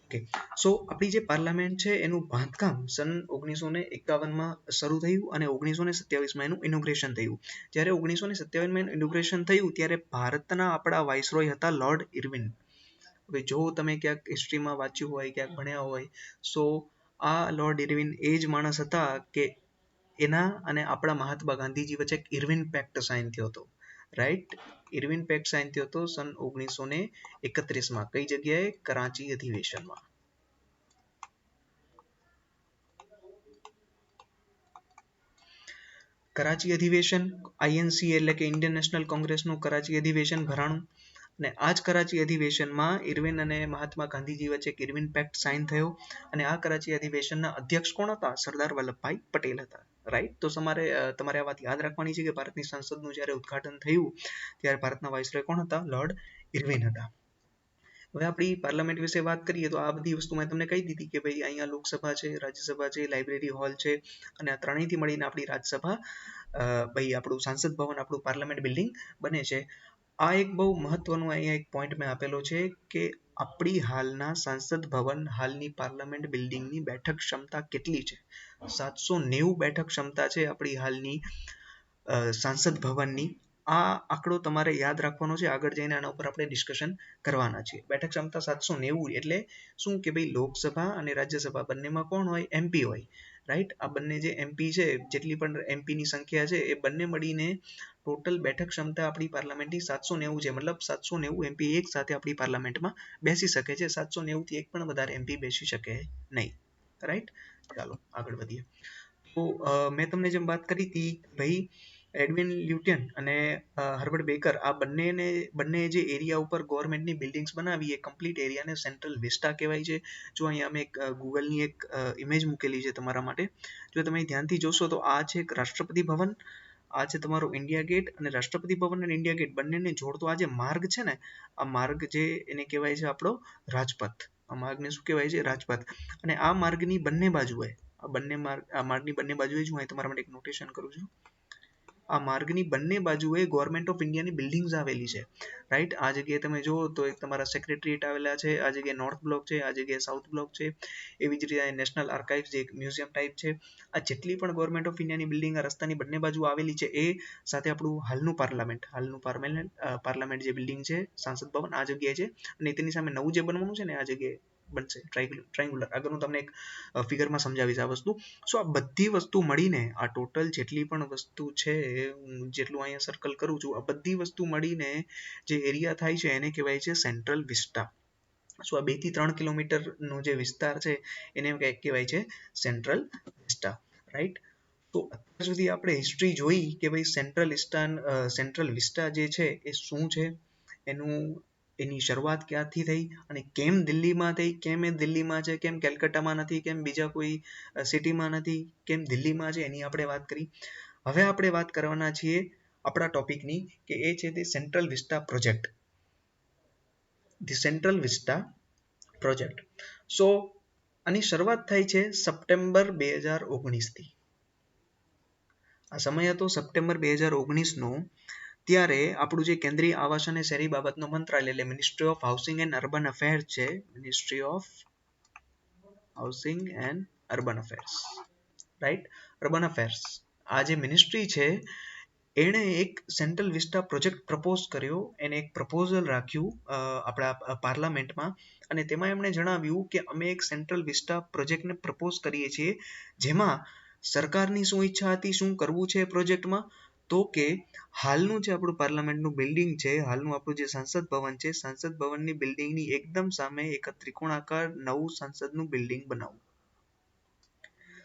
okay. સો આપણી જે પાર્લામેન્ટ છે એનું બાંધકામ સન 1951માં શરૂ થયું અને 1927માં એનું ઇનોગ્રેશન થયું. જ્યારે 1957માં એનું ઇનોગ્રેશન થયું ત્યારે ભારતના આપણા વાઇસરોય હતા લોર્ડ ઇરવિન. હવે જો તમે ક્યાંક હિસ્ટ્રીમાં વાંચ્યું હોય, ક્યાંક ભણ્યા હોય, સો આ લોર્ડ ઇરવિન એ જ માણસ હતા કે એના અને આપણા મહાત્મા ગાંધીજી વચ્ચે એક ઇરવિન પેક્ટ સાઇન થયો હતો. રાઈટ, ઇરવિન પેક્ટ સાઇન થયો હતો સન 1931માં. કઈ જગ્યાએ? કરાચી અધિવેશનમાં. કરાચી અધિવેશન, INC એટલે કે ઇન્ડિયન નેશનલ કોંગ્રેસનું કરાચી અધિવેશન ભરાણું, અને આ જ કરાચી અધિવેશનમાં ઇરવિન અને મહાત્મા ગાંધીજી વચ્ચે એક ઇરવિન પેક્ટ સાઇન થયો, અને આ કરાચી અધિવેશનના અધ્યક્ષ કોણ હતા? સરદાર વલ્લભભાઈ પટેલ હતા. રાઈટ, તો તમારે આ વાત યાદ રાખવાની છે કે ભારતની સંસદનું જ્યારે ઉદ્ઘાટન થયું ત્યારે ભારતના વાઇસરોય કોણ હતા? લોર્ડ ઇરવિન હતા. હવે આપણી પાર્લામેન્ટ વિશે વાત કરીએ તો આ બધી વસ્તુ મેં તમને કહી દીધી કે ભાઈ અહીંયા લોકસભા છે, રાજ્યસભા છે, લાઇબ્રેરી હોલ છે, અને આ ત્રણેયથી મળીને આપણી રાજ્યસભા, ભાઈ આપણું સાંસદ ભવન, આપણું પાર્લામેન્ટ બિલ્ડિંગ બને છે. આ એક બહુ મહત્વનું અહીંયા એક પોઈન્ટ મેં આપેલો છે કે આપણી હાલના સાંસદ ભવન, હાલની પાર્લામેન્ટ બિલ્ડિંગની બેઠક ક્ષમતા કેટલી છે? 790 બેઠક ક્ષમતા છે આપણી હાલની સાંસદ ભવનની. આ આંકડો તમારે યાદ રાખવાનો છે, આગળ જઈને આના ઉપર આપણે ડિસ્કશન કરવાના છીએ. બેઠક ક્ષમતા 790 એટલે શું કે ભાઈ લોકસભા અને રાજ્યસભા બંનેમાં કોણ હોય? MP હોય. રાઈટ, આ બંને જે MP છે, જેટલી પણ MP ની સંખ્યા છે એ બંને મળીને ટોટલ બેઠક ક્ષમતા આપણી પાર્લામેન્ટની 790 છે. મતલબ 790 MP એક સાથે આપણી પાર્લામેન્ટમાં બેસી શકે છે. 790 થી એક પણ વધારે MP બેસી શકે નહીં. રાઈટ, ચાલો આગળ વધીએ. તો મેં તમને જેમ વાત કરી હતી ભાઈ એડવિન લ્યુટિયન અને હર્બર્ટ બેકર, આ બંને જે એરિયા ઉપર ગવર્મેન્ટની બિલ્ડિંગ્સ બનાવી એ કમ્પ્લીટ એરિયાને સેન્ટ્રલ વિસ્ટા કહેવાય છે. જો અહીંયા મેં ગૂગલની એક ઇમેજ મૂકેલી છે તમારા માટે. જો તમે ધ્યાનથી જોશો તો આ છે એક રાષ્ટ્રપતિ ભવન, આ છે તમારો ઇન્ડિયા ગેટ, અને રાષ્ટ્રપતિ ભવન અને ઇન્ડિયા ગેટ બંનેને જોડતો આ જે માર્ગ છે ને, આ માર્ગ જે એને કહેવાય છે આપણો રાજપથ. આ માર્ગને શું કહેવાય છે? રાજપથ. અને આ માર્ગની બંને બાજુએ, આ માર્ગની બંને બાજુએ હું અહીં તમારા માટે એક નોટેશન કરું છું. આ માર્ગની બંને બાજુએ ગવર્મેન્ટ ઓફ ઇન્ડિયાની બિલ્ડિંગ્સ આવેલી છે. રાઈટ, આ જગ્યાએ તમે જુઓ તો એક તમારા સેક્રેટરીએટ આવેલા છે, આ જગ્યાએ નોર્થ બ્લોક છે, આ જગ્યાએ સાઉથ બ્લોક છે, એવી જ રીતે નેશનલ આર્કાઇવ્સ જે એક મ્યુઝિયમ ટાઈપ છે. આ જેટલી પણ ગવર્મેન્ટ ઓફ ઇન્ડિયાની બિલ્ડિંગ આ રસ્તાની બંને બાજુ આવેલી છે, એ સાથે આપણું હાલનું પાર્લામેન્ટ જે બિલ્ડિંગ છે, સાંસદ ભવન, આ જગ્યાએ છે. અને તેની સામે નવું જે બનવાનું છે ને, આ જગ્યાએ બનશે ટ્રાયંગ્યુલર. આગળ હું તમને એક ફિગરમાં સમજાવીશ આ વસ્તુ. સો આ બધી વસ્તુ મળીને, આ ટોટલ જેટલી પણ વસ્તુ છે, જેટલું અહીંયા સર્કલ કરું છું, આ બધી વસ્તુ મળીને જે એરિયા થાય છે એને કહેવાય છે સેન્ટ્રલ વિસ્ટા. સો આ 2 થી 3 કિલોમીટરનો જે વિસ્તાર છે એને કહેવાય છે સેન્ટ્રલ વિસ્ટા. રાઈટ, તો અત્યાર સુધી આપણે હિસ્ટ્રી જોઈ કે ભાઈ સેન્ટ્રલ વિસ્ટા જે છે એ શું છે, એની શરૂઆત ક્યાંથી થઈ, અને કેમ દિલ્હીમાં થઈ, કેમ એ દિલ્હીમાં છે, કેમ કેલકત્તામાં નથી, કેમ બીજા કોઈ સિટીમાં નથી, કેમ દિલ્હીમાં છે, એની આપણે વાત કરી. હવે આપણે વાત કરવાના છીએ આપણા ટોપિકની, કે એ છે તે central vista project. The central vista project. So આની શરૂઆત થાય છે સપ્ટેમ્બર 2019 થી. આ સમય હતો સપ્ટેમ્બર 2019નો. ત્યારે આપણું જે કેન્દ્રીય આવાસ અને શહેરી બાબતનો મંત્રાલય એટલે ministry of housing and urban affairs છે, ministry of housing and urban affairs, right, urban affairs. આ જે મિનિસ્ટ્રી છે એણે એક સેન્ટ્રલ વિસ્ટા પ્રોજેક્ટ પ્રપોઝ કર્યો, એને એક પ્રપોઝલ રાખ્યું આપણા પાર્લામેન્ટમાં, અને તેમાં એમણે જણાવ્યું કે અમે એક સેન્ટ્રલ વિસ્ટા પ્રોજેક્ટને પ્રપોઝ કરીએ છીએ, જેમાં સરકારની શું ઈચ્છા હતી, શું કરવું છે પ્રોજેક્ટમાં, તો કે હાલનું જે આપણું પાર્લામેન્ટનું બિલ્ડિંગ છે, હાલનું આપણું જે સંસદ ભવન છે, સંસદ ભવનની બિલ્ડિંગની એકદમ સામે એક ત્રિકોણાકાર નવું સંસદનું બિલ્ડિંગ બનાવવું.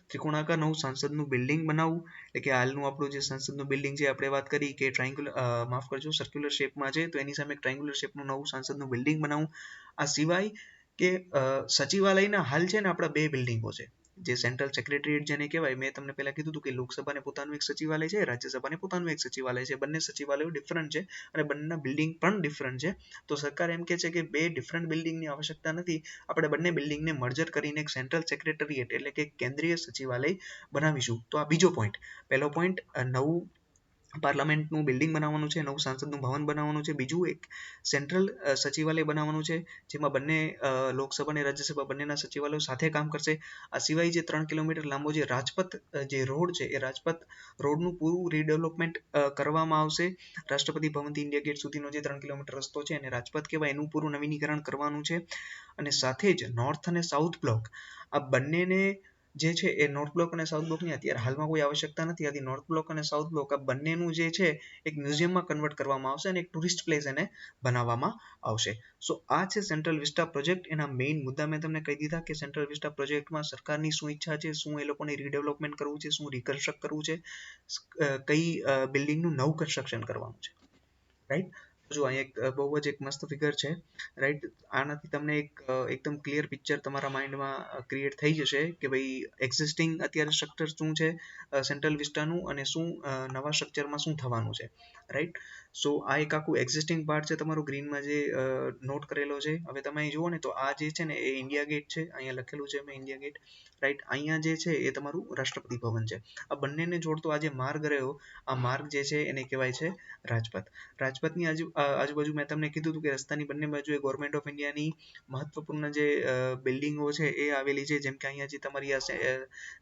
ત્રિકોણાકાર નવું સંસદનું બિલ્ડિંગ બનાવવું એટલે કે હાલનું આપણું જે સંસદનું બિલ્ડિંગ છે, આપણે વાત કરી કે સર્ક્યુલર શેપમાં છે, તો એની સામે ટ્રાયંગ્યુલર શેપનું નવું સંસદનું બિલ્ડિંગ બનાવવું. આ સિવાય કે સચિવાલયના હાલ છે ને આપણા બે બિલ્ડિંગો છે. જે સેન્ટ્રલ સેક્રેટરીએટ જેને કહેવાય, મેં તમને પહેલા કીધું હતું કે લોકસભાને પોતાનું એક સચિવાલય છે, રાજ્યસભાને પોતાનું એક સચિવાલય છે. બંને સચિવાલયો ડિફરન્ટ છે અને બંનેના બિલ્ડિંગ પણ ડિફરન્ટ છે. તો સરકાર એમ કે છે કે બે ડિફરન્ટ બિલ્ડિંગની આવશ્યકતા નથી, આપણે બંને બિલ્ડિંગને મર્જર કરીને એક સેન્ટ્રલ સેક્રેટરીએટ એટલે કે કેન્દ્રીય સચિવાલય બનાવીશું. તો આ બીજો પોઈન્ટ. પહેલો પોઈન્ટ, નવું પાર્લામેન્ટનું બિલ્ડિંગ બનાવવાનું છે, નવું સંસદનું ભવન બનાવવાનું છે. બીજું એક સેન્ટ્રલ સચિવાલય બનાવવાનું છે, જેમાં બંને લોકસભા અને રાજ્યસભા બંનેના સચિવાલયો સાથે કામ કરશે. આ સિવાય જે 3 કિલોમીટર લાંબો જે રાજપથ જે રોડ છે, એ રાજપથ રોડનું પૂરું રીડેવલપમેન્ટ કરવામાં આવશે. રાષ્ટ્રપતિ ભવનથી ઇન્ડિયા ગેટ સુધીનો જે 3 કિલોમીટર રસ્તો છે એને રાજપથ કહેવાય, એનું પૂરું નવીનીકરણ કરવાનું છે. અને સાથે જ નોર્થ અને સાઉથ બ્લોક, આ બંનેને જે છે એ નોર્થ બ્લોક અને સાઉથ બ્લોકની અત્યારે હાલમાં કોઈ આવશ્યકતા નથી. આથી નોર્થ બ્લોક અને સાઉથ બ્લોક આ બંનેનું જે છે એક મ્યુઝિયમમાં કન્વર્ટ કરવામાં આવશે અને એક ટુરિસ્ટ પ્લેસ એને બનાવવામાં આવશે. સો આ છે સેન્ટ્રલ વિસ્ટા પ્રોજેક્ટ. એના મેઇન મુદ્દા મેં તમને કહી દીધા કે સેન્ટ્રલ વિસ્ટા પ્રોજેક્ટમાં સરકારની શું ઈચ્છા છે, શું એ લોકોને રીડેવલપમેન્ટ કરવું છે, શું રિકન્સ્ટ્રક્ટ કરવું છે, કઈ બિલ્ડિંગનું નવું કન્સ્ટ્રક્શન કરવાનું છે. રાઈટ. જો અહીંયા એક બહુ જ એક મસ્ત ફિગર છે. રાઈટ. આનાથી તમને એક એકદમ ક્લિયર પિક્ચર તમારા માઇન્ડમાં ક્રિએટ થઈ જશે કે ભાઈ એક્ઝિસ્ટિંગ અત્યારે સ્ટ્રક્ચર શું છે સેન્ટ્રલ વિસ્ટાનું અને શું નવા સ્ટ્રક્ચરમાં શું થવાનું છે. રાઈટ. સો આ એક આખું એક્ઝિસ્ટિંગ પાર્ટ છે તમારો ગ્રીનમાં જે નોટ કરેલો છે. હવે તમે અહીં જુઓ ને તો આ જે છે ને એ ઇન્ડિયા ગેટ છે, અહીંયા લખેલું છે મેં ઇન્ડિયા ગેટ. રાઈટ. અહીંયા જે છે એ તમારું રાષ્ટ્રપતિ ભવન છે. આ બંનેને જોડતો આ જે માર્ગ રહ્યો, આ માર્ગ જે છે એને કહેવાય છે રાજપથ. રાજપથની આજુબાજુ મેં તમને કીધું હતું કે રસ્તાની બંને બાજુએ ગવર્મેન્ટ ઓફ ઇન્ડિયાની મહત્વપૂર્ણ જે બિલ્ડિંગો છે એ આવેલી છે. જેમ કે અહીંયા જે તમારી આ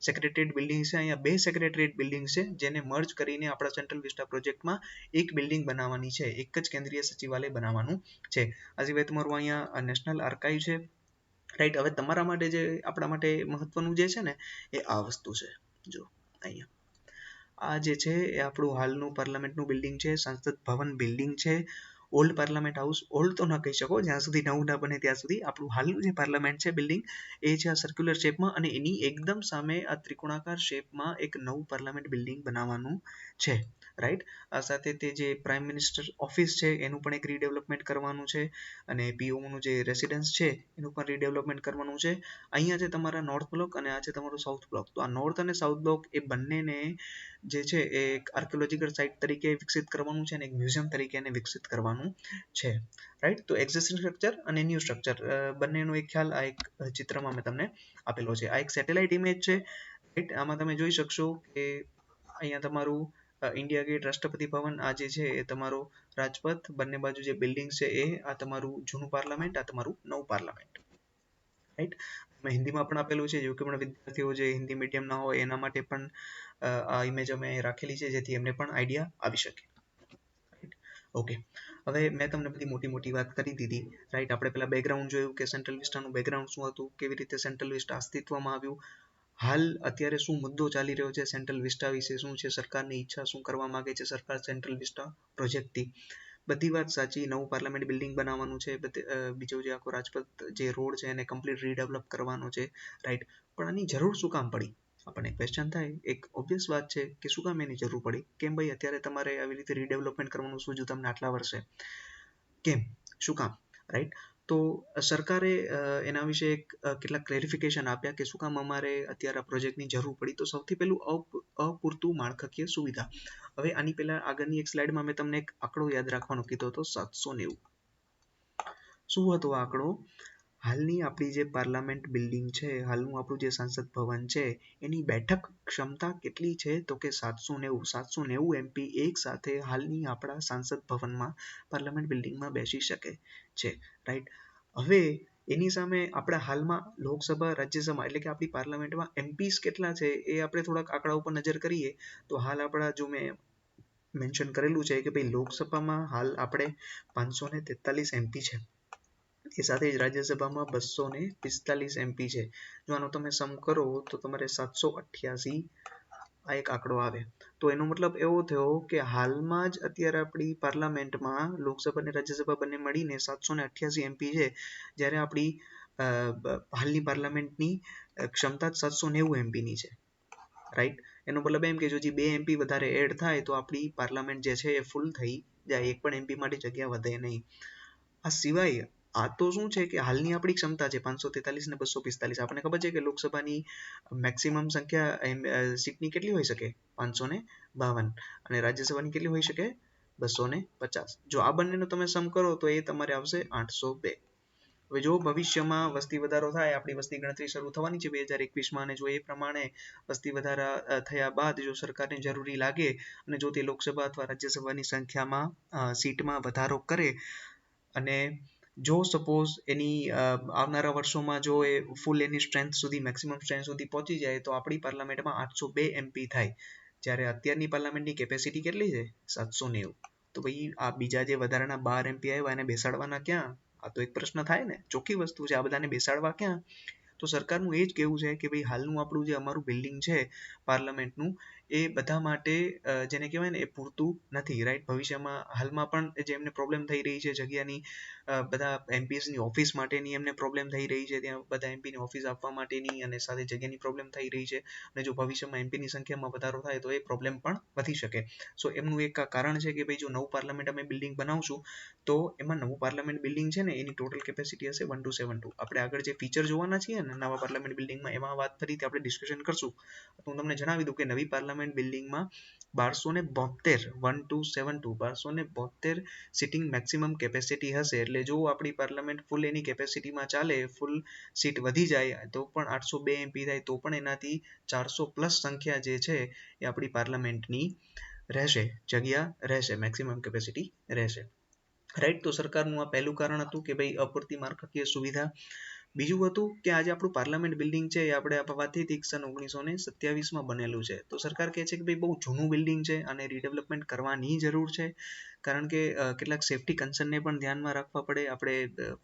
સેક્રેટરીએટ બિલ્ડિંગ છે, અહીંયા બે સેક્રેટરીએટ બિલ્ડિંગ છે જેને મર્જ કરીને આપણા સેન્ટ્રલ વિસ્ટા પ્રોજેક્ટમાં એક બિલ્ડિંગ બનાવવાની છે, એક જ કેન્દ્રીય સચિવાલય બનાવવાનું છે. આ સિવાય તમારું અહીંયા નેશનલ આર્કાઇવ છે. રાઈટ. હવે તમારા માટે જે આપણા માટે મહત્વનું જે છે ને એ આ વસ્તુ છે. જો અહીંયા આ જે છે એ આપણું હાલનું પાર્લામેન્ટનું બિલ્ડિંગ છે, સંસદ ભવન બિલ્ડિંગ છે. ઓલ્ડ પાર્લામેન્ટ હાઉસ, ઓલ્ડ તો ન કહી શકો, જ્યાં સુધી નવું ના બને ત્યાં સુધી. આપણું હાલનું જે પાર્લામેન્ટ છે બિલ્ડિંગ એ છે આ સર્ક્યુલર શેપમાં, અને એની એકદમ સામે આ ત્રિકોણાકાર શેપમાં એક નવું પાર્લામેન્ટ બિલ્ડિંગ બનાવવાનું છે. રાઈટ. આ સાથે તે જે પ્રાઇમ મિનિસ્ટર ઓફિસ છે એનું પણ એક રીડેવલપમેન્ટ કરવાનું છે, અને પીઓનું જે રેસિડન્સ છે એનું પણ રીડેવલપમેન્ટ કરવાનું છે. અહીંયા છે તમારા નોર્થ બ્લોક અને આ છે તમારું સાઉથ બ્લોક. તો આ નોર્થ અને સાઉથ બ્લોક એ બંનેને જે છે એ એક આર્કિયોલોજીકલ સાઇટ તરીકે વિકસિત કરવાનું છે અને એક મ્યુઝિયમ તરીકે એને વિકસિત કરવાનું છે. રાઈટ. તો એક્ઝિસ્ટિંગ સ્ટ્રક્ચર અને ન્યૂ સ્ટ્રક્ચર બંનેનો એક ખ્યાલ આ એક ચિત્રમાં મેં તમને આપેલો છે. આ એક સેટેલાઇટ ઇમેજ છે. રાઈટ. આમાં તમે જોઈ શકશો કે અહીંયા તમારું ઇન્ડિયા ગેટ, રાષ્ટ્રપતિ ભવન, આ જે છે એ તમારો રાજપથ, બંને બાજુ જે બિલ્ડિંગ છે એ આ તમારું જૂનું પાર્લામેન્ટ, આ તમારું નવું પાર્લામેન્ટ. રાઈટ. મેં હિન્દીમાં પણ આપેલું છે, જો કે પણ વિદ્યાર્થીઓ જે હિન્દી મીડિયમ ના હોય એના માટે પણ આ ઇમેજ અમે રાખેલી છે જેથી એમને પણ આઈડિયા આવી શકે. ઓકે. હવે મેં તમને બધી મોટી મોટી વાત કરી દીધી. રાઈટ. આપણે પેલા બેકગ્રાઉન્ડ જોયું કે સેન્ટ્રલ વિસ્ટાનું બેકગ્રાઉન્ડ શું હતું, કેવી રીતે સેન્ટ્રલ વિસ્ટા અસ્તિત્વમાં આવ્યું, હાલ અત્યારે શું મુદ્દો ચાલી રહ્યો છે સેન્ટ્રલ વિસ્ટા વિશે, શું છે સરકારની ઈચ્છા, શું કરવા માંગે છે સરકાર સેન્ટ્રલ વિસ્ટા પ્રોજેક્ટથી. બધી વાત સાચી. નવું પાર્લામેન્ટ બિલ્ડિંગ બનાવવાનું છે, બીજો જે આખો રાજપથ જે રોડ છે એને કમ્પ્લીટ રીડેવલપ કરવાનો છે. રાઈટ. પણ આની જરૂર શું કામ પડી? આપણને ક્વેશ્ચન થાય. એક ઓબ્વિયસ વાત છે કે શું કામ એની જરૂર પડી, કેમ ભાઈ અત્યારે તમારે આવી રીતે રીડેવલપમેન્ટ કરવાનું શું જો તમને આટલા વર્ષે, કેમ, શું કામ? રાઈટ. તો સરકારે એના વિશે કેટલાક ક્લેરિફિકેશન આપ્યા કે શું કામ અમારે અત્યારે આ પ્રોજેક્ટની જરૂર પડી. તો સૌથી પહેલું અપૂરતું માળખાકીય સુવિધા. હવે આની પહેલા આગળની એક સ્લાઇડમાં મેં તમને એક આંકડો યાદ રાખવાનો કીધો હતો, 790. શું હતો આ આંકડો? હાલની આપણી જે પાર્લામેન્ટ બિલ્ડિંગ છે, હાલનું આપણું જે સંસદ ભવન છે, એની બેઠક ક્ષમતા કેટલી છે તો કે 790 MP એક સાથે હાલની આપણા સંસદ ભવનમાં પાર્લામેન્ટ બિલ્ડિંગમાં બેસી શકે છે. રાઈટ. હવે એની સામે આપણા હાલમાં લોકસભા, રાજ્યસભા એટલે કે આપણી પાર્લામેન્ટમાં એમપીસ કેટલા છે એ આપણે થોડાક આંકડા ઉપર નજર કરીએ તો હાલ આપણા જો મેં મેન્શન કરેલું છે કે ભાઈ લોકસભામાં હાલ આપણે 543 MP છે. એ સાથે જ રાજ્યસભામાં 245 MP છે. જો આનો તમે સમ કરો તો તમારે 788 આ એક આંકડો આવે. તો એનો મતલબ એવો થયો કે હાલમાં જ અત્યારે આપણી પાર્લામેન્ટમાં લોકસભા અને રાજ્યસભા બંને મળીને 788 MP છે, જ્યારે આપણી હાલની પાર્લામેન્ટની ક્ષમતા 790 MP ની છે. રાઈટ. એનો મતલબ એમ કે જો જે 2 MP વધારે એડ થાય તો આપણી પાર્લામેન્ટ જે છે એ ફૂલ થઈ જાય, એક પણ MP માટે જગ્યા વધે નહીં. આ સિવાય આ તો શું છે કે હાલની આપણી ક્ષમતા છે 543 ને 245. આપણને ખબર છે કે લોકસભાની મેક્સિમમ સંખ્યા સીટની કેટલી હોઈ શકે 552 અને રાજ્યસભાની કેટલી હોઈ શકે 250. જો આ બંનેનો તમે સમ કરો તો એ તમારે આવશે 802. હવે જો ભવિષ્યમાં વસ્તી વધારો થાય, આપણી વસ્તી ગણતરી શરૂ થવાની છે 2021માં, અને જો એ પ્રમાણે વસ્તી વધારા થયા બાદ જો સરકારને જરૂરી લાગે અને જો તે લોકસભા અથવા રાજ્યસભાની સંખ્યામાં સીટમાં વધારો કરે અને જો સપોઝ એની આવનારા વર્ષોમાં જો એ ફૂલ એની સ્ટ્રેન્થ સુધી મેક્સિમમ સ્ટ્રેન્થ સુધી પહોંચી જાય તો આપણી પાર્લામેન્ટમાં 802 MP થાય, જ્યારે અત્યારની પાર્લામેન્ટની કેપેસિટી કેટલી છે 790. તો ભાઈ આ બીજા જે વધારાના 12 MP આવ્યા એને બેસાડવાના ક્યાં? આ તો એક પ્રશ્ન થાય ને, ચોખ્ખી વસ્તુ છે, આ બધાને બેસાડવા ક્યાં? તો સરકારનું એ જ કહેવું છે કે ભાઈ હાલનું આપણું જે અમારું બિલ્ડિંગ છે પાર્લામેન્ટનું એ બધા માટે જેને કહેવાય ને એ પૂરતું નથી, રાઈટ. ભવિષ્યમાં હાલમાં પણ જે એમને પ્રોબ્લેમ થઈ રહી છે જગ્યાની, બધા એમપીએસની ઓફિસ માટેની એમને પ્રોબ્લેમ થઈ રહી છે, ત્યાં બધા એમપીની ઓફિસ આપવા માટેની અને સાથે જગ્યાની પ્રોબ્લેમ થઈ રહી છે, અને જો ભવિષ્યમાં એમપીની સંખ્યામાં વધારો થાય તો એ પ્રોબ્લેમ પણ વધી શકે. સો એમનું એક કારણ છે કે ભાઈ જો નવું પાર્લામેન્ટ અમે બિલ્ડિંગ બનાવશું તો એમાં નવું પાર્લામેન્ટ બિલ્ડિંગ છે ને એની ટોટલ કેપેસિટી હશે 1272. આપણે આગળ જે ફીચર જોવાના છીએ ને નવા પાર્લામેન્ટ બિલ્ડિંગમાં એમાં વાત ફરીથી આપણે ડિસ્કશન કરશું. તો હું તમને જણાવી દઉં કે નવી પાર્લામેન્ટ બિલ્ડિંગમાં 1272 સિટિંગ મેક્સિમમ કેપેસિટી હશે. એટલે જો આપણી પાર્લામેન્ટ ફૂલ એની કેપેસિટીમાં ચાલે, ફૂલ સીટ વધી જાય તો પણ 802 MP થાય તો પણ એનાથી 400+ સંખ્યા જે છે એ આપણી પાર્લામેન્ટની રહેશે, જગ્યા રહેશે, મેક્સિમમ કેપેસિટી રહેશે, રાઈટ. તો સરકારનું આ પહેલું કારણ હતું કે ભાઈ અપૂરતી માળખાકીય સુવિધા. બીજું હતું કે આજે આપણું પાર્લામેન્ટ બિલ્ડિંગ છે એ આપણે વાતથી 1927માં બનેલું છે. તો સરકાર કહે છે કે ભાઈ બહુ જૂનું બિલ્ડિંગ છે અને રીડેવલપમેન્ટ કરવાની જરૂર છે, કારણ કે કેટલાક સેફટી કન્સર્નને પણ ધ્યાનમાં રાખવા પડે, આપણે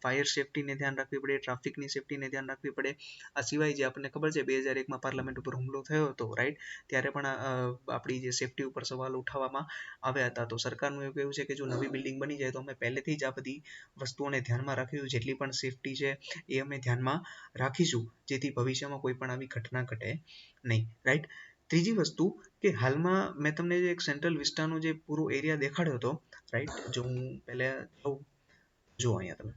ફાયર સેફટીને ધ્યાન રાખવી પડે, ટ્રાફિકની સેફટીને ધ્યાન રાખવી પડે. આ સિવાય જે આપણને ખબર છે 2001માં પાર્લામેન્ટ ઉપર હુમલો થયો હતો, રાઈટ, ત્યારે પણ આપણી જે સેફટી ઉપર સવાલ ઉઠાવવામાં આવ્યા હતા. તો સરકારનું એવું કહેવું છે કે જો નવી બિલ્ડિંગ બની જાય તો અમે પહેલેથી જ આ બધી વસ્તુઓને ધ્યાનમાં રાખીશું, જેટલી પણ સેફટી છે એ અમે ધ્યાનમાં રાખીશું, જેથી ભવિષ્યમાં કોઈ પણ આવી ઘટના ઘટે નહીં, રાઈટ. ત્રીજી વસ્તુ કે હાલમાં મેં તમને જે એક સેન્ટ્રલ વિસ્ટાનો જે પૂરો એરિયા દેખાડ્યો હતો, રાઈટ, જો હું પહેલા જો અહીંયા તમે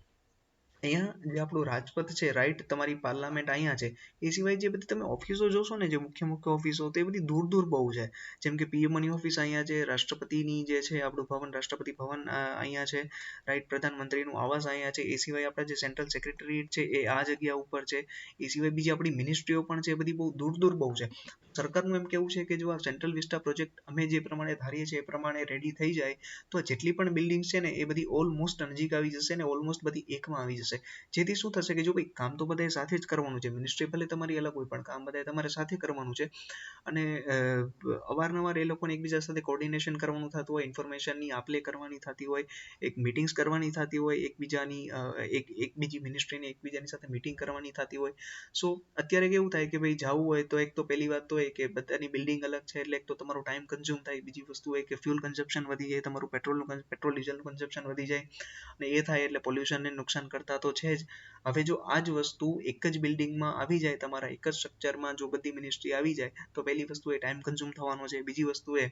અહીંયા જે આપણું રાજપથ છે, રાઈટ, તમારી પાર્લામેન્ટ અહીંયા છે, એ સિવાય જે બધી તમે ઓફિસો જોશો ને જે મુખ્ય મુખ્ય ઓફિસો, તે બધી દૂર દૂર બહુ છે. જેમ કે પીએમઓની ઓફિસ અહીંયા છે, રાષ્ટ્રપતિની જે છે આપણું ભવન, રાષ્ટ્રપતિ ભવન અહીંયા છે, રાઈટ, પ્રધાનમંત્રીનું આવાસ અહીંયા છે. એ સિવાય આપણા જે સેન્ટ્રલ સેક્રેટરીએટ છે એ આ જગ્યા ઉપર છે. એ સિવાય બીજી આપણી મિનિસ્ટ્રીઓ પણ છે, બધી બહુ દૂર દૂર બહુ છે. સરકારનું એમ કેવું છે કે જો આ સેન્ટ્રલ વિસ્ટા પ્રોજેક્ટ અમે જે પ્રમાણે ધારીએ છીએ એ પ્રમાણે રેડી થઈ જાય તો જેટલી પણ બિલ્ડિંગ છે ને એ બધી ઓલમોસ્ટ નજીક આવી જશે ને ઓલમોસ્ટ બધી એકમાં આવી જશે. જેથી શું થશે કે જો ભાઈ કામ તો બધાએ સાથે જ કરવાનું છે, મિનિસ્ટ્રી ભલે તમારી અલગ હોય પણ કામ બધાએ તમારે સાથે કરવાનું છે, અને અવારનવાર એ લોકોને એકબીજા સાથે કોર્ડિનેશન કરવાનું થતું હોય, ઇન્ફોર્મેશનની આપ લે કરવાની થતી હોય, એક મીટિંગ્સ કરવાની થતી હોય, એકબીજાની એક બીજી મિનિસ્ટ્રીને એકબીજાની સાથે મીટિંગ કરવાની થતી હોય. સો અત્યારે કેવું થાય કે ભાઈ જવું હોય તો એક તો પહેલી વાત તો એ કે બધાની બિલ્ડિંગ અલગ છે, એટલે એક તો તમારો ટાઈમ કન્ઝ્યુમ થાય, બીજી વસ્તુ એ કે ફ્યુલ કન્ઝપ્શન વધી જાય, તમારું પેટ્રોલ ડીઝલનું કન્ઝપ્શન વધી જાય, અને એ થાય એટલે પોલ્યુશનને નુકસાન કરતા તો છે જ. હવે જો આ જ વસ્તુ એક જ બિલ્ડિંગમાં આવી જાય, તમારા એક જ સ્ટ્રક્ચરમાં જો બધી મિનિસ્ટ્રી આવી જાય તો પહેલી વસ્તુ એ ટાઈમ કન્ઝ્યુમ થવાનો છે. બીજી વસ્તુ એ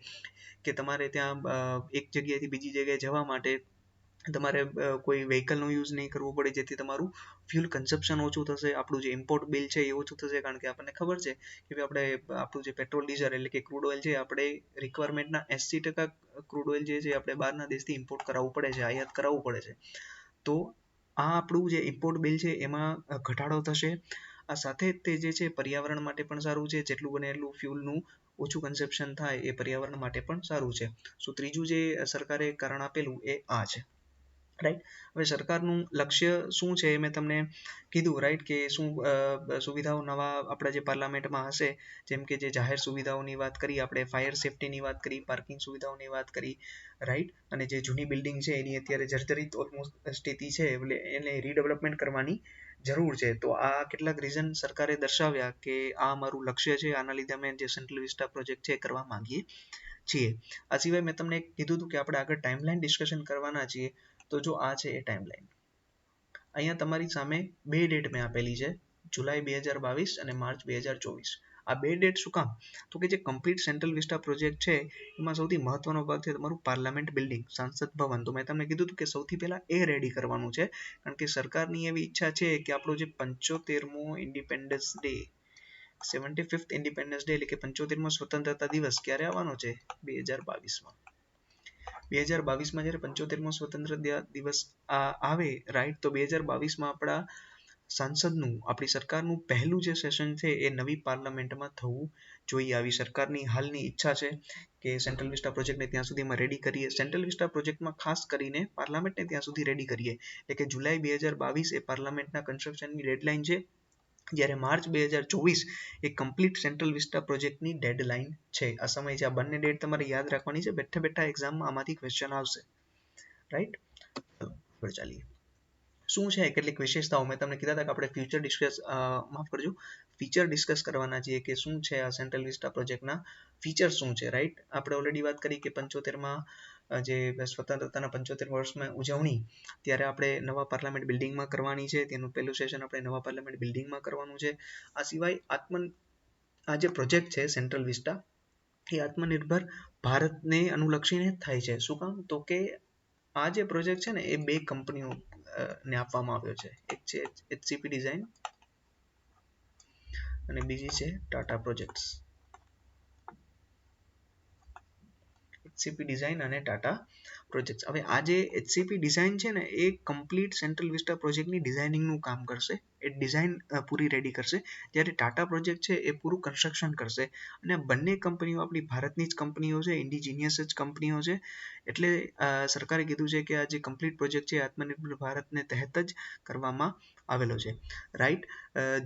કે તમારે ત્યાં એક જગ્યાએથી બીજી જગ્યાએ જવા માટે તમારે કોઈ વ્હીકલનો યુઝ નહીં કરવો પડે, જેથી તમારું ફ્યુલ કન્ઝપ્શન ઓછું થશે, આપણું જે ઇમ્પોર્ટ બિલ છે એ ઓછું થશે, કારણ કે આપણને ખબર છે કે આપણે આપણું જે પેટ્રોલ ડીઝલ એટલે કે ક્રૂડ ઓઇલ છે આપણે રિક્વાયરમેન્ટના 80% ક્રૂડ ઓઇલ જે છે આપણે બહારના દેશથી ઇમ્પોર્ટ કરાવવું પડે છે, આયાત કરાવવું પડે છે. તો આ આપણું જે ઇમ્પોર્ટ બિલ છે એમાં ઘટાડો થશે. આ સાથે તે જે છે પર્યાવરણ માટે પણ સારું છે, જેટલું બને એટલું ફ્યુલનું ઓછું કન્ઝપ્શન થાય એ પર્યાવરણ માટે પણ સારું છે. સો ત્રીજું જે સરકારે કારણ આપેલું એ આ છે, રાઈટ. હવે સરકારનું લક્ષ્ય શું છે એ મેં તમને કીધું, રાઈટ, કે શું સુવિધાઓ નવા આપણા જે પાર્લામેન્ટમાં હશે, જેમ કે જે જાહેર સુવિધાઓની વાત કરી, આપણે ફાયર સેફટીની વાત કરી, પાર્કિંગ સુવિધાઓની વાત કરી, રાઈટ, અને જે જૂની બિલ્ડિંગ છે એની અત્યારે જર્જરિત ઓલમોસ્ટ સ્થિતિ છે, એટલે એને રીડેવલપમેન્ટ કરવાની જરૂર છે. તો આ કેટલાક રીઝન સરકારે દર્શાવ્યા કે આ અમારું લક્ષ્ય છે, આના લીધે અમે જે સેન્ટ્રલ વિસ્ટા પ્રોજેક્ટ છે કરવા માંગીએ છીએ. આ સિવાય મેં તમને કીધું હતું કે આપણે આગળ ટાઈમલાઈન ડિસ્કશન કરવાના છીએ. તો જો આ છે એ ટાઈમલાઈન, અહીંયા તમારી સામે બે ડેટ મેં આપેલી છે, જુલાઈ 2022 અને માર્ચ 2024. આ બે ડેટ શું કામ? તો કે જે કમ્પ્લીટ સેન્ટ્રલ વિસ્ટા પ્રોજેક્ટ છે એમાં સૌથી મહત્વનો ભાગ છે તમારું પાર્લામેન્ટ બિલ્ડિંગ, સંસદ ભવન. તો મેં તમને કીધું હતું કે સૌથી પહેલા એ રેડી કરવાનું છે, કારણ કે સરકારની એવી ઈચ્છા છે કે આપણો જે 75મો independence day, 75th independence day એટલે કે 75મો સ્વતંત્રતા દિવસ ક્યારે આવવાનો છે? 2022માં. 2022માં જ્યારે 75મો સ્વતંત્ર દિવસ આવે રાઈટ, તો 2022માં આપણા સાંસદનું, આપણી સરકારનું પહેલું જે સેશન છે એ નવી પાર્લામેન્ટમાં થવું જોઈએ. આવી સરકારની હાલની ઈચ્છા છે કે સેન્ટ્રલ વિસ્ટા પ્રોજેક્ટને ત્યાં સુધીમાં રેડી કરીએ. સેન્ટ્રલ વિસ્ટા પ્રોજેક્ટમાં ખાસ કરીને પાર્લામેન્ટને ત્યાં સુધી રેડી કરીએ, એટલે કે જુલાઈ 2022 એ પાર્લામેન્ટના કન્સ્ટ્રક્શનની ડેડલાઇન છે, જ્યારે માર્ચ 2024 એ કમ્પ્લીટ સેન્ટ્રલ વિસ્ટા પ્રોજેક્ટની ડેડલાઇન છે. આ સમય છે, આ બંને ડેટ તમારે યાદ રાખવાની છે, બેઠા બેઠા એક્ઝામમાં આમાંથી ક્વેશ્ચન આવશે, રાઈટ. આગળ ચાલીએ. શું છે કેટલીક વિશેષતાઓ? મેં તમને કીધા હતા કે આપણે ફીચર ડિસ્કસ કરવાના છીએ કે શું છે આ સેન્ટ્રલ વિસ્ટા પ્રોજેક્ટના ફીચર શું છે, રાઈટ. આપણે ઓલરેડી વાત કરી કે 75માં જે સ્વતંત્રતાના 75 વર્ષમાં ઉજવણી ત્યારે આપણે નવા પાર્લામેન્ટ બિલ્ડિંગમાં કરવાની છે. તેનું પહેલું સેશન આપણે નવા પાર્લામેન્ટ બિલ્ડિંગમાં કરવાનું છે. આ સિવાય આ જે પ્રોજેક્ટ છે સેન્ટ્રલ વિસ્ટા એ આત્મનિર્ભર ભારતને અનુલક્ષીને થાય છે. શું કામ? તો કે આ જે પ્રોજેક્ટ છે ને એ બે કંપનીઓ ને આપવામાં આવ્યો છે. એક છે HCP ડિઝાઇન અને બીજી છે ટાટા પ્રોજેક્ટ્સ. HCP ડિઝાઇન અને ટાટા પ્રોજેક્ટ્સ. હવે આ જે HCP ડિઝાઇન છે ને એ કમ્પ્લીટ સેન્ટ્રલ વિસ્ટા પ્રોજેક્ટની ડિઝાઇનિંગનું કામ કરશે, એ ડિઝાઇન પૂરી રેડી કરશે, જ્યારે ટાટા પ્રોજેક્ટ છે એ પૂરું કન્સ્ટ્રક્શન કરશે. અને બંને કંપનીઓ આપણી ભારતની જ કંપનીઓ છે, ઇન્ડિજિનિયસ જ કંપનીઓ છે. એટલે સરકારે કીધું છે કે આ જે કમ્પ્લીટ પ્રોજેક્ટ છે આત્મનિર્ભર ભારતને તહેત જ કરવામાં આવેલો છે, રાઈટ.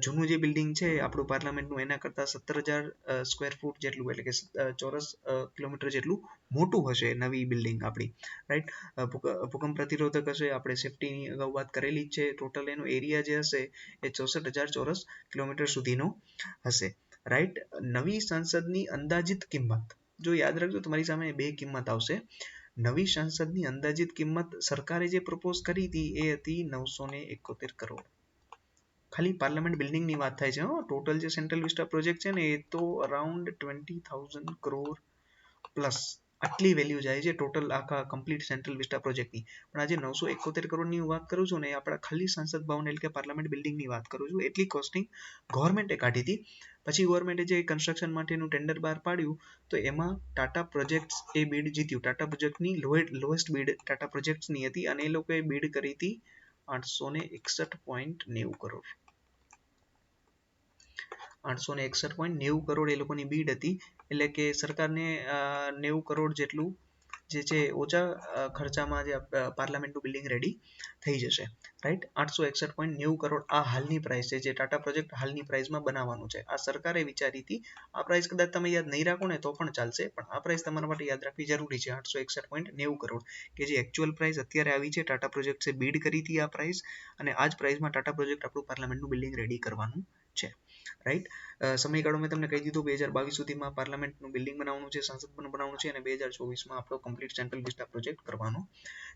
જૂનું જે બિલ્ડિંગ છે આપણું પાર્લામેન્ટનું એના કરતાં 17,000 સ્ક્વેર ફૂટ જેટલું, એટલે કે ચોરસ કિલોમીટર જેટલું મોટું હશે નવી બિલ્ડિંગ આપણી, રાઈટ. ભૂકંપ પ્રતિરોધક હશે, આપણે સેફટીની અગાઉ વાત કરેલી જ છે. ટોટલ એનો એરિયા જે હશે એ 64,000 ચોરસ કિલોમીટર સુધીનો હશે, રાઈટ. નવી સંસદની અંદાજિત કિંમત, જો યાદ રાખજો તમારી સામે બે કિંમત આવશે. નવી સંસદની અંદાજિત કિંમત સરકારે જે પ્રપોઝ કરી હતી એ હતી 971 કરોડ. ખાલી પાર્લામેન્ટ બિલ્ડિંગની વાત થાય છે. ટોટલ જે સેન્ટ્રલ વિસ્ટા પ્રોજેક્ટ છે ને એ તો અરાઉન્ડ 20,000 કરોડ પ્લસ આટલી વેલ્યુ જાય છે ટોટલ આખા કમ્પ્લીટ સેન્ટ્રલ વિસ્ટા પ્રોજેક્ટની. પણ આજે 971 કરોડની હું વાત કરું છું ને એ આપણા ખાલી સંસદ ભવન એટલે કે પાર્લામેન્ટ બિલ્ડિંગની વાત કરું છું. એટલી કોસ્ટિંગ ગવર્મેન્ટે કાઢી હતી. પછી ગવર્મેન્ટે જે કન્સ્ટ્રક્શન માટેનું ટેન્ડર બહાર પાડ્યું તો એમાં ટાટા પ્રોજેક્ટ્સ એ બીડ જીત્યું. ટાટા પ્રોજેક્ટની લોએસ્ટ બીડ ટાટા પ્રોજેક્ટ્સની હતી અને એ લોકોએ બીડ કરી હતી 861.90 કરોડ. 861.90 કરોડ એ લોકોની બીડ હતી. એટલે કે સરકારને 90 કરોડ જેટલું જે છે ઓછા ખર્ચામાં જે પાર્લામેન્ટનું બિલ્ડિંગ રેડી થઈ જશે, રાઈટ. 861.90 કરોડ આ હાલની પ્રાઇસ છે, જે ટાટા પ્રોજેક્ટ હાલની પ્રાઇસમાં બનાવવાનું છે. આ સરકારે વિચારી હતી. આ પ્રાઇસ કદાચ તમે યાદ નહીં રાખો ને તો પણ ચાલશે, પણ આ પ્રાઇસ તમારા માટે યાદ રાખવી જરૂરી છે. 861.90 કરોડ કે જે એકચ્યુઅલ પ્રાઇસ અત્યારે આવી છે. ટાટા પ્રોજેક્ટ્સે બીડ કરી હતી આ પ્રાઇસ, અને આ જ પ્રાઇસમાં ટાટા પ્રોજેક્ટ આપણું પાર્લામેન્ટનું બિલ્ડિંગ રેડી કરવાનું છે, રાઈટ. સમયગાળો મેં તમને કહી દીધું, 2022 સુધીમાં પાર્લામેન્ટનું બિલ્ડિંગ બનાવવાનું છે, સંસદ ભવન બનાવવાનું છે, અને 2024માં આપણો કમ્પ્લીટ સેન્ટ્રલ વિસ્ટા પ્રોજેક્ટ કરવાનો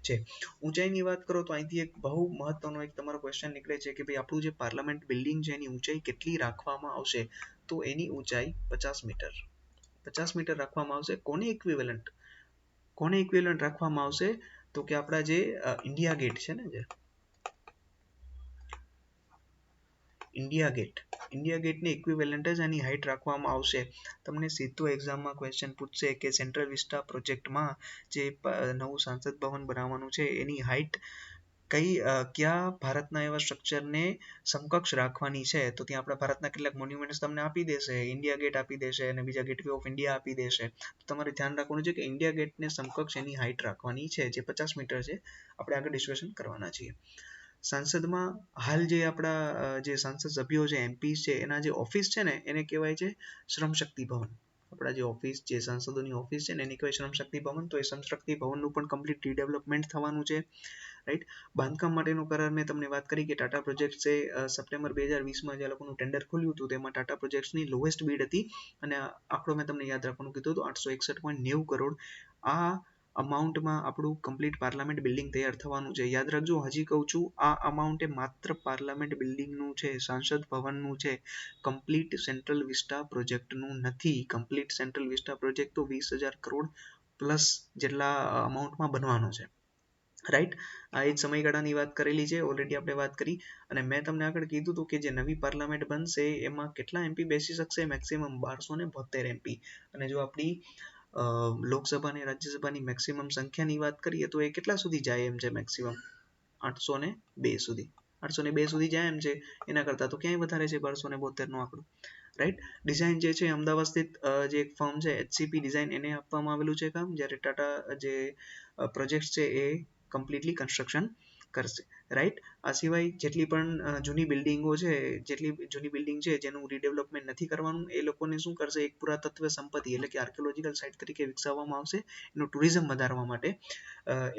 છે. ઊંચાઈની વાત કરો તો અહીંથી એક બહુ મહત્વનો એક તમારો ક્વેશ્ચન નીકળે છે કે ભાઈ આપણું જે પાર્લામેન્ટ બિલ્ડિંગ છે એની ઊંચાઈ કેટલી રાખવામાં આવશે? તો એની ઊંચાઈ 50 મીટર. 50 મીટર રાખવામાં આવશે. કોને ઇક્વિવેલન્ટ રાખવામાં આવશે? તો કે આપણા જે ઇન્ડિયા ગેટ છે ને, જે ઇન્ડિયા ગેટને ઇક્વિવેલન્ટ જ એની હાઇટ રાખવામાં આવશે. તમને સીધો એક્ઝામમાં ક્વેશ્ચન પૂછશે કે સેન્ટ્રલ વિસ્ટા પ્રોજેક્ટમાં જે નવું સંસદ ભવન બનાવવાનું છે એની હાઇટ કયા ભારતના એવા સ્ટ્રક્ચરને સમકક્ષ રાખવાની છે? તો ત્યાં આપણા ભારતના કેટલાક મોન્યુમેન્ટ્સ તમને આપી દેશે, ઇન્ડિયા ગેટ આપી દેશે અને બીજા ગેટવે ઓફ ઇન્ડિયા આપી દેશે. તો તમારે ધ્યાન રાખવાનું છે કે ઇન્ડિયા ગેટને સમકક્ષ એની હાઇટ રાખવાની છે, જે 50 મીટર છે. આપણે આગળ ડિસ્કશન કરવાના છીએ. સંસદમાં હાલ જે આપણા જે સંસદ સભ્યો છે, એમપી છે, એના જે ઓફિસ છે ને એને કહેવાય છે શ્રમ શક્તિ ભવન. આપણા જે ઓફિસ, જે સાંસદોની ઓફિસ છે ને એને કહેવાય શ્રમ શક્તિ ભવન. તો એ શ્રમ શક્તિ ભવનનું પણ કમ્પ્લીટ રીડેવલપમેન્ટ થવાનું છે, રાઈટ. બાંધકામ માટેનો કરાર મેં તમને વાત કરી કે ટાટા પ્રોજેક્ટ્સે સપ્ટેમ્બર 2020માં જે લોકોનું ટેન્ડર ખોલ્યું હતું તેમાં ટાટા પ્રોજેક્ટ્સની લોએસ્ટ બીડ હતી, અને આંકડો મેં તમને યાદ રાખવાનું કીધું હતું 861.90 કરોડ. આ અમાઉન્ટમાં આપણું કમ્પ્લીટ પાર્લામેન્ટ બિલ્ડિંગ તૈયાર થવાનું છે. યાદ રાખજો, હજી કહું છું, આ અમાઉન્ટ એ માત્ર પાર્લામેન્ટ બિલ્ડિંગનું છે, સાંસદ ભવનનું છે, કમ્પ્લીટ સેન્ટ્રલ વિસ્ટા પ્રોજેક્ટનું નથી. કમ્પ્લીટ સેન્ટ્રલ વિસ્ટા પ્રોજેક્ટ તો 20,000 કરોડ પ્લસ જેટલા અમાઉન્ટમાં બનવાનો છે. રાઈટ, આ એ જ સમયગાળાની વાત કરેલી છે, ઓલરેડી આપણે વાત કરી. અને મેં તમને આગળ કીધું હતું કે જે નવી પાર્લામેન્ટ બનશે એમાં કેટલા એમપી બેસી શકશે, મેક્સિમમ 1272 એમપી. અને જો આપણી લોકસભા અને રાજ્યસભાની મેક્સિમમ સંખ્યાની વાત કરીએ તો એ કેટલા સુધી જાય એમ છે, મેક્સિમમ 802 સુધી. 802 સુધી જાય એમ છે. એના કરતાં તો ક્યાંય વધારે છે 1272 નો આંકડો. રાઈટ, ડિઝાઇન જે છે અમદાવાદ સ્થિત જે એક ફર્મ છે એચસીપી ડિઝાઇન, એને આપવામાં આવેલું છે કામ, જ્યારે ટાટા જે પ્રોજેક્ટ છે એ કમ્પ્લીટલી કન્સ્ટ્રક્શન કરશે. રાઈટ, આ સિવાય જેટલી પણ જૂની બિલ્ડિંગો છે, જેટલી જૂની બિલ્ડિંગ છે જેનું રીડેવલપમેન્ટ નથી કરવાનું, એ લોકોને શું કરશે, એક પુરાતત્વ સંપત્તિ એટલે કે આર્કિયોલોજીકલ સાઇટ તરીકે વિકસાવવામાં આવશે. એનું ટુરિઝમ વધારવા માટે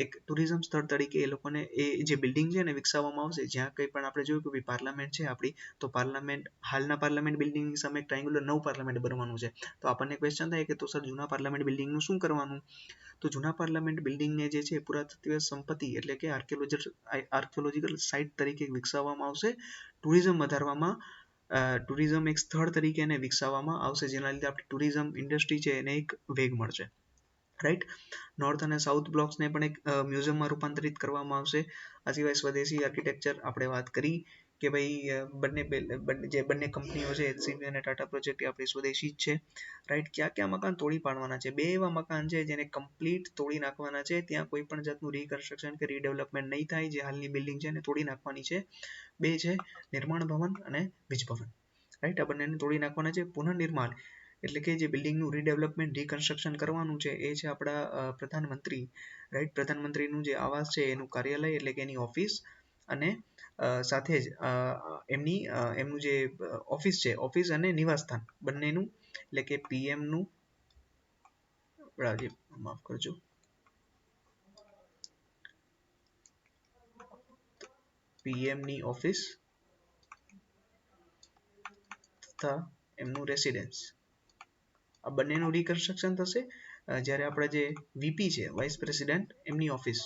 એક ટુરિઝમ સ્થળ તરીકે એ લોકોને એ જે બિલ્ડિંગ છે ને વિકસાવવામાં આવશે. જ્યાં કંઈ પણ આપણે જોયું કે ભાઈ પાર્લામેન્ટ છે આપણી, તો પાર્લામેન્ટ, હાલના પાર્લામેન્ટ બિલ્ડિંગની સામે ટ્રાયંગ્યુલર નવું પાર્લામેન્ટ બનવાનું છે. તો આપણને ક્વેશ્ચન થાય કે તો સર જૂના પાર્લામેન્ટ બિલ્ડિંગનું શું કરવાનું? તો જૂના પાર્લામેન્ટ બિલ્ડિંગને જે છે પુરાતત્વ સંપત્તિ એટલે કે આર્કિયોલોજીકલ સાઇટ તરીકે વિકસાવવામાં આવશે. ટુરિઝમ વધારવામાં, ટુરિઝમ એક સ્થળ તરીકે એને વિકસાવવામાં આવશે, જેના લીધે આપણી ટુરિઝમ ઇન્ડસ્ટ્રી છે એને એક વેગ મળશે. રાઈટ, નોર્થ અને સાઉથ બ્લોક્સને પણ એક મ્યુઝિયમમાં રૂપાંતરિત કરવામાં આવશે. આ સિવાય સ્વદેશી આર્કિટેક્ચર આપણે વાત કરી કે ભાઈ બંને કંપનીઓ છે એચસીબી અને ટાટા પ્રોજેક્ટ એ આપણી સ્વદેશી જ છે. રાઈટ, ક્યાં ક્યાં મકાન તોડી પાડવાના છે? 2 એવા મકાન છે જેને કમ્પ્લીટ તોડી નાખવાના છે. ત્યાં કોઈ પણ જાતનું રીકન્સ્ટ્રક્શન કે રીડેવલપમેન્ટ નહીં થાય. જે હાલની બિલ્ડિંગ છે એને તોડી નાખવાની છે. 2 છે, નિર્માણ ભવન અને વીજ ભવન. રાઈટ, આ બંનેને તોડી નાખવાના છે. પુનઃનિર્માણ એટલે કે જે બિલ્ડિંગનું રીડેવલપમેન્ટ, રીકન્સ્ટ્રક્શન કરવાનું છે એ છે આપણા પ્રધાનમંત્રી. રાઈટ, પ્રધાનમંત્રીનું જે આવાસ છે એનું કાર્યાલય એટલે કે એની ઓફિસ, અને સાથે જ એમનું જે ઓફિસ છે, ઓફિસ અને નિવાસસ્થાન બંનેનું એટલે કે પીએમનું, માફ કરજો, પીએમની ઓફિસ તથા એમનું રેસિડેન્સ, આ બંનેનું રિકન્સ્ટ્રક્શન થશે. જ્યારે આપણા જે વીપી છે, વાઇસ પ્રેસિડેન્ટ, એમની ઓફિસ,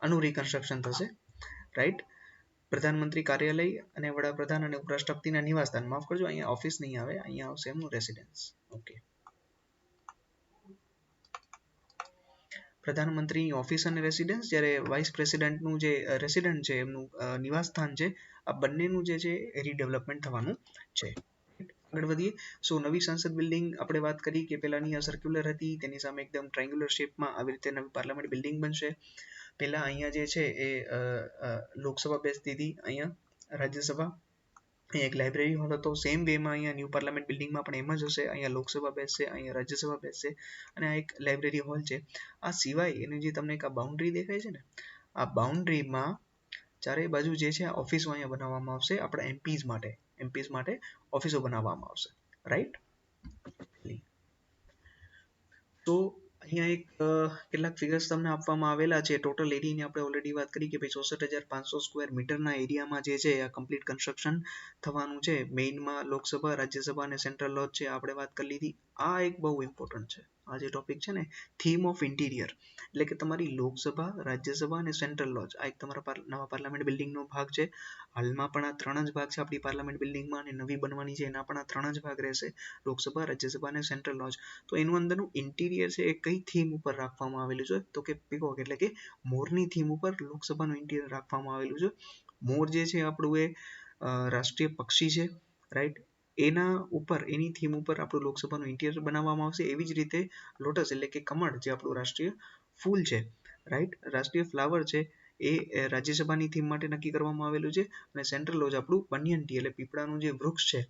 આનું રિકન્સ્ટ્રક્શન થશે. રાઈટ, પ્રધાનમંત્રી કાર્યાલય અને વડાપ્રધાન અને ઉપરાષ્ટ્રપતિના નિવાસસ્થાન, માફ કરજો, અહીંયા ઓફિસ નહીં આવે, અહીંયા આવશે એમનું રેસિડેન્સ. ઓકે, પ્રધાનમંત્રીની ઓફિસ અને રેસિડેન્સ, જ્યારે વાઇસ પ્રેસિડેન્ટનું જે રેસિડેન્ટ છે એમનું નિવાસસ્થાન છે, આ બંનેનું જે છે એ રીડેવલપમેન્ટ થવાનું છે. આગળ વધીએ. સો નવી સંસદ બિલ્ડિંગ આપણે વાત કરી કે પહેલાની આ સર્ક્યુલર હતી, તેની સામે એકદમ ટ્રાયંગ્યુલર શેપમાં આવી રીતે નવી પાર્લામેન્ટ બિલ્ડિંગ બનશે. પહેલા અહીંયા જે છે એ લોકસભા બેસતી હતી, અહીંયા રાજ્યસભા, અહીંયા એક લાઇબ્રેરી હોલ હતો. સેમ વેમાં અહીંયા ન્યૂ પાર્લામેન્ટ બિલ્ડિંગમાં પણ એમ જ હશે. અહીંયા લોકસભા બેસશે, અહીંયા રાજ્યસભા બેસશે, અને આ એક લાઇબ્રેરી હોલ છે. આ સિવાય એની જે તમને એક આ બાઉન્ડ્રી દેખાય છે ને, આ બાઉન્ડ્રીમાં ચારે બાજુ જે છે આ ઓફિસો અહીંયા બનાવવામાં આવશે આપણા એમપીઝ માટે ઓફિસો બનાવવામાં આવશે. રાઈટ, તો અહીંયા એક કેટલાક ફિગર્સ તમને આપવામાં આવેલા છે. ટોટલ એરિયાની આપણે ઓલરેડી વાત કરી કે ભાઈ 64,500 સ્ક્વેર મીટરના એરિયામાં જે છે આ કમ્પ્લીટ કન્સ્ટ્રક્શન થવાનું છે. મેઇનમાં લોકસભા, રાજ્યસભા અને સેન્ટ્રલ લોજ છે, આપણે વાત કરી લીધી. આ એક બહુ ઇમ્પોર્ટન્ટ છે, આ જે ટોપિક છે ને, થીમ ઓફ ઇન્ટિરિયર, એટલે કે તમારી લોકસભા, રાજ્યસભા અને સેન્ટ્રલ લોજ, આ એક તમારા નવા પાર્લામેન્ટ બિલ્ડિંગનો ભાગ છે. હાલમાં પણ આ 3 જ ભાગ છે આપણી પાર્લામેન્ટ બિલ્ડિંગમાં, અને નવી બનવાની છે એના પણ આ 3 જ ભાગ રહેશે, લોકસભા, રાજ્યસભા અને સેન્ટ્રલ લોજ. તો એનું અંદરનું ઇન્ટિરિયર છે એ કઈ થીમ ઉપર રાખવામાં આવેલું છે? તો કે પીકોક એટલે કે મોરની થીમ ઉપર લોકસભાનું ઇન્ટિરિયર રાખવામાં આવેલું છે. મોર જે છે આપણું એ રાષ્ટ્રીય પક્ષી છે. રાઈટ, એના ઉપર, એની થીમ ઉપર આપણું લોકસભાનું ઇન્ટિરિયર બનાવવામાં આવશે. એવી જ રીતે લોટસ એટલે કે કમળ, જે આપણું રાષ્ટ્રીય ફૂલ છે, રાઈટ, રાષ્ટ્રીય ફ્લાવર છે, એ રાજ્યસભાની થીમ માટે નક્કી કરવામાં આવેલું છે. અને સેન્ટ્રલ લોજ આપણું બનિયન ટી એટલે પીપળાનું જે વૃક્ષ છે,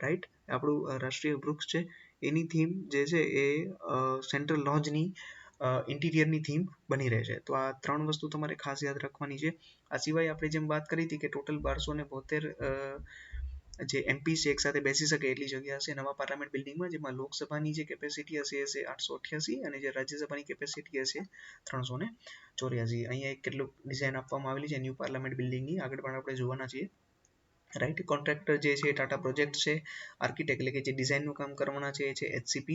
રાઈટ, આપણું રાષ્ટ્રીય વૃક્ષ છે, એની થીમ જે છે એ સેન્ટ્રલ લોજની ઇન્ટિરિયરની થીમ બની રહે છે. તો આ 3 વસ્તુ તમારે ખાસ યાદ રાખવાની છે. આ સિવાય આપણે જેમ વાત કરી હતી કે ટોટલ 1272 જે એમપી છે એક સાથે બેસી શકે એટલી જગ્યા હશે નવા પાર્લામેન્ટ બિલ્ડિંગમાં, જેમાં લોકસભાની જે કેપેસિટી હશે એ 888 અને જે રાજ્યસભાની કેપેસિટી હશે 384. અહીંયા એક કેટલું ડિઝાઇન આપવામાં આવેલી છે ન્યૂ પાર્લામેન્ટ બિલ્ડિંગની, આગળ પણ આપણે જોવાના છીએ. રાઈટ. કોન્ટ્રાક્ટર જે છે ટાટા પ્રોજેક્ટ છે. આર્કિટેક્ટ એટલે કે જે ડિઝાઇનનું કામ કરવાના છે એ છે HCP.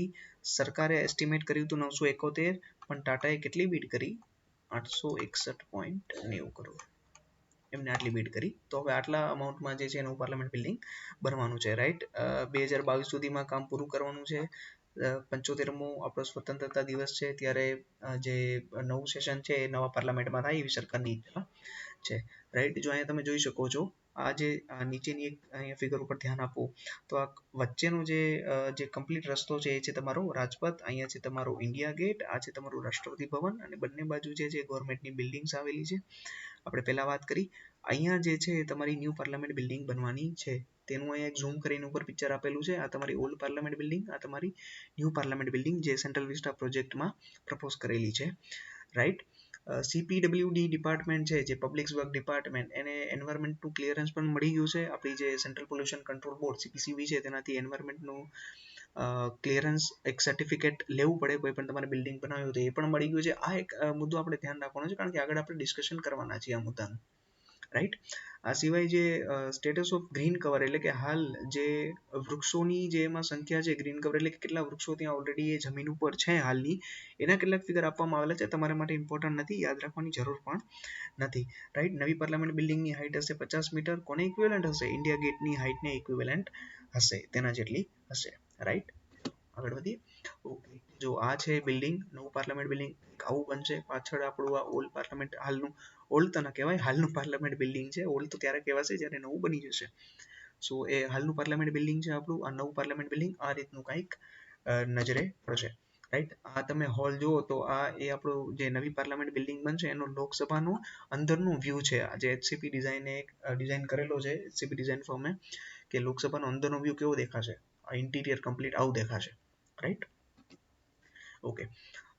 સરકારે એસ્ટિમેટ કર્યું હતું 971, પણ ટાટાએ કેટલી બીડ કરી? 861.90 કરોડ. એમને આટલી બીડ કરી. તો હવે આટલા અમાઉન્ટમાં જે છે નવું પાર્લામેન્ટ બિલ્ડિંગ બનવાનું છે. રાઈટ. 2022 સુધીમાં કામ પૂરું કરવાનું છે. 75મો આપણો સ્વતંત્રતા દિવસ છે ત્યારે જે નવું સેશન છે એ નવા પાર્લામેન્ટમાં થાય એવી સરકારની ઈચ્છા છે. રાઈટ. જો અહીંયા તમે જોઈ શકો છો આ જે નીચેની એક અહીંયા ફિગર ઉપર ધ્યાન આપો તો આ વચ્ચેનો જે કમ્પ્લીટ રસ્તો છે એ છે તમારો રાજપથ. અહીંયા છે તમારો ઇન્ડિયા ગેટ. આ છે તમારું રાષ્ટ્રપતિ ભવન અને બંને બાજુ જે છે ગવર્મેન્ટની બિલ્ડિંગ્સ આવેલી છે. આપણે પહેલા વાત કરી. અહીંયા જે છે તમારી ન્યૂ પાર્લામેન્ટ બિલ્ડિંગ બનવાની છે. તેનું અહીંયા એક ઝૂમ કરીને ઉપર પિક્ચર આપેલું છે. આ તમારી ઓલ્ડ પાર્લામેન્ટ બિલ્ડિંગ, આ તમારી ન્યૂ પાર્લામેન્ટ બિલ્ડિંગ જે સેન્ટ્રલ વિસ્ટા પ્રોજેક્ટમાં પ્રપોઝ કરેલી છે. રાઈટ. CPWD ડિપાર્ટમેન્ટ છે જે પબ્લિક વર્ક ડિપાર્ટમેન્ટ એને એન્વાયરમેન્ટનું ક્લિયરન્સ પણ મળી ગયું છે. આપણી જે central pollution control board CPCB છે તેનાથી એન્વાયરમેન્ટનું ક્લિયરન્સ એક સર્ટિફિકેટ લેવું પડે કોઈ પણ તમારે બિલ્ડિંગ બનાવ્યું તો એ પણ મળી ગયું છે. આ એક મુદ્દો આપણે ધ્યાન રાખવાનો છે કારણ કે આગળ આપણે ડિસ્કશન કરવાના છીએ આ મુદ્દાનું. રાઈટ. આ સિવાય જે સ્ટેટસ ઓફ ગ્રીન કવર એટલે કે હાલ જે વૃક્ષોની જે એમાં સંખ્યા છે ગ્રીન કવર એટલે કે કેટલા વૃક્ષો ત્યાં ઓલરેડી એ જમીન ઉપર છે હાલની એના કેટલાક ફિગર આપવામાં આવેલા છે. તમારા માટે ઇમ્પોર્ટન્ટ નથી, યાદ રાખવાની જરૂર પણ નથી. રાઈટ. નવી પાર્લામેન્ટ બિલ્ડિંગની હાઇટ હશે 50 મીટર. કોને ઇક્વિવેલન્ટ હશે? ઇન્ડિયા ગેટની હાઇટને ઇક્વિવેલન્ટ હશે, તેના જેટલી હશે. રાઈટ. આગળ વધીએ. ઓકે. જો આ છે બિલ્ડિંગ, નવું પાર્લામેન્ટ બિલ્ડિંગ આવું બનશે. પાછળ આપણું આ ઓલ્ડ પાર્લામેન્ટ હાલનું ઓલ્ડ તો ના કહેવાય, હાલનું પાર્લામેન્ટ બિલ્ડિંગ છે. ઓલ્ડ તો ત્યારે કહેવાશે જ્યારે નવું બની જશે. સો એ હાલનું પાર્લામેન્ટ બિલ્ડિંગ છે આપણું. આ નવું પાર્લામેન્ટ બિલ્ડિંગ આ રીતનું કંઈક નજરે પડશે. રાઈટ. આ તમે હોલ જુઓ તો આ એ આપણું જે નવી પાર્લામેન્ટ બિલ્ડિંગ બનશે એનો લોકસભાનો અંદરનો વ્યૂ છે. આ જે HCP ડિઝાઇને ડિઝાઇન કરેલો છે HCP ડિઝાઇન ફર્મે કે લોકસભાનો અંદરનો વ્યૂ કેવો દેખાશે. આ ઇન્ટિરિયર કમ્પ્લીટ આવું દેખાશે. રાઈટ. ઓકે.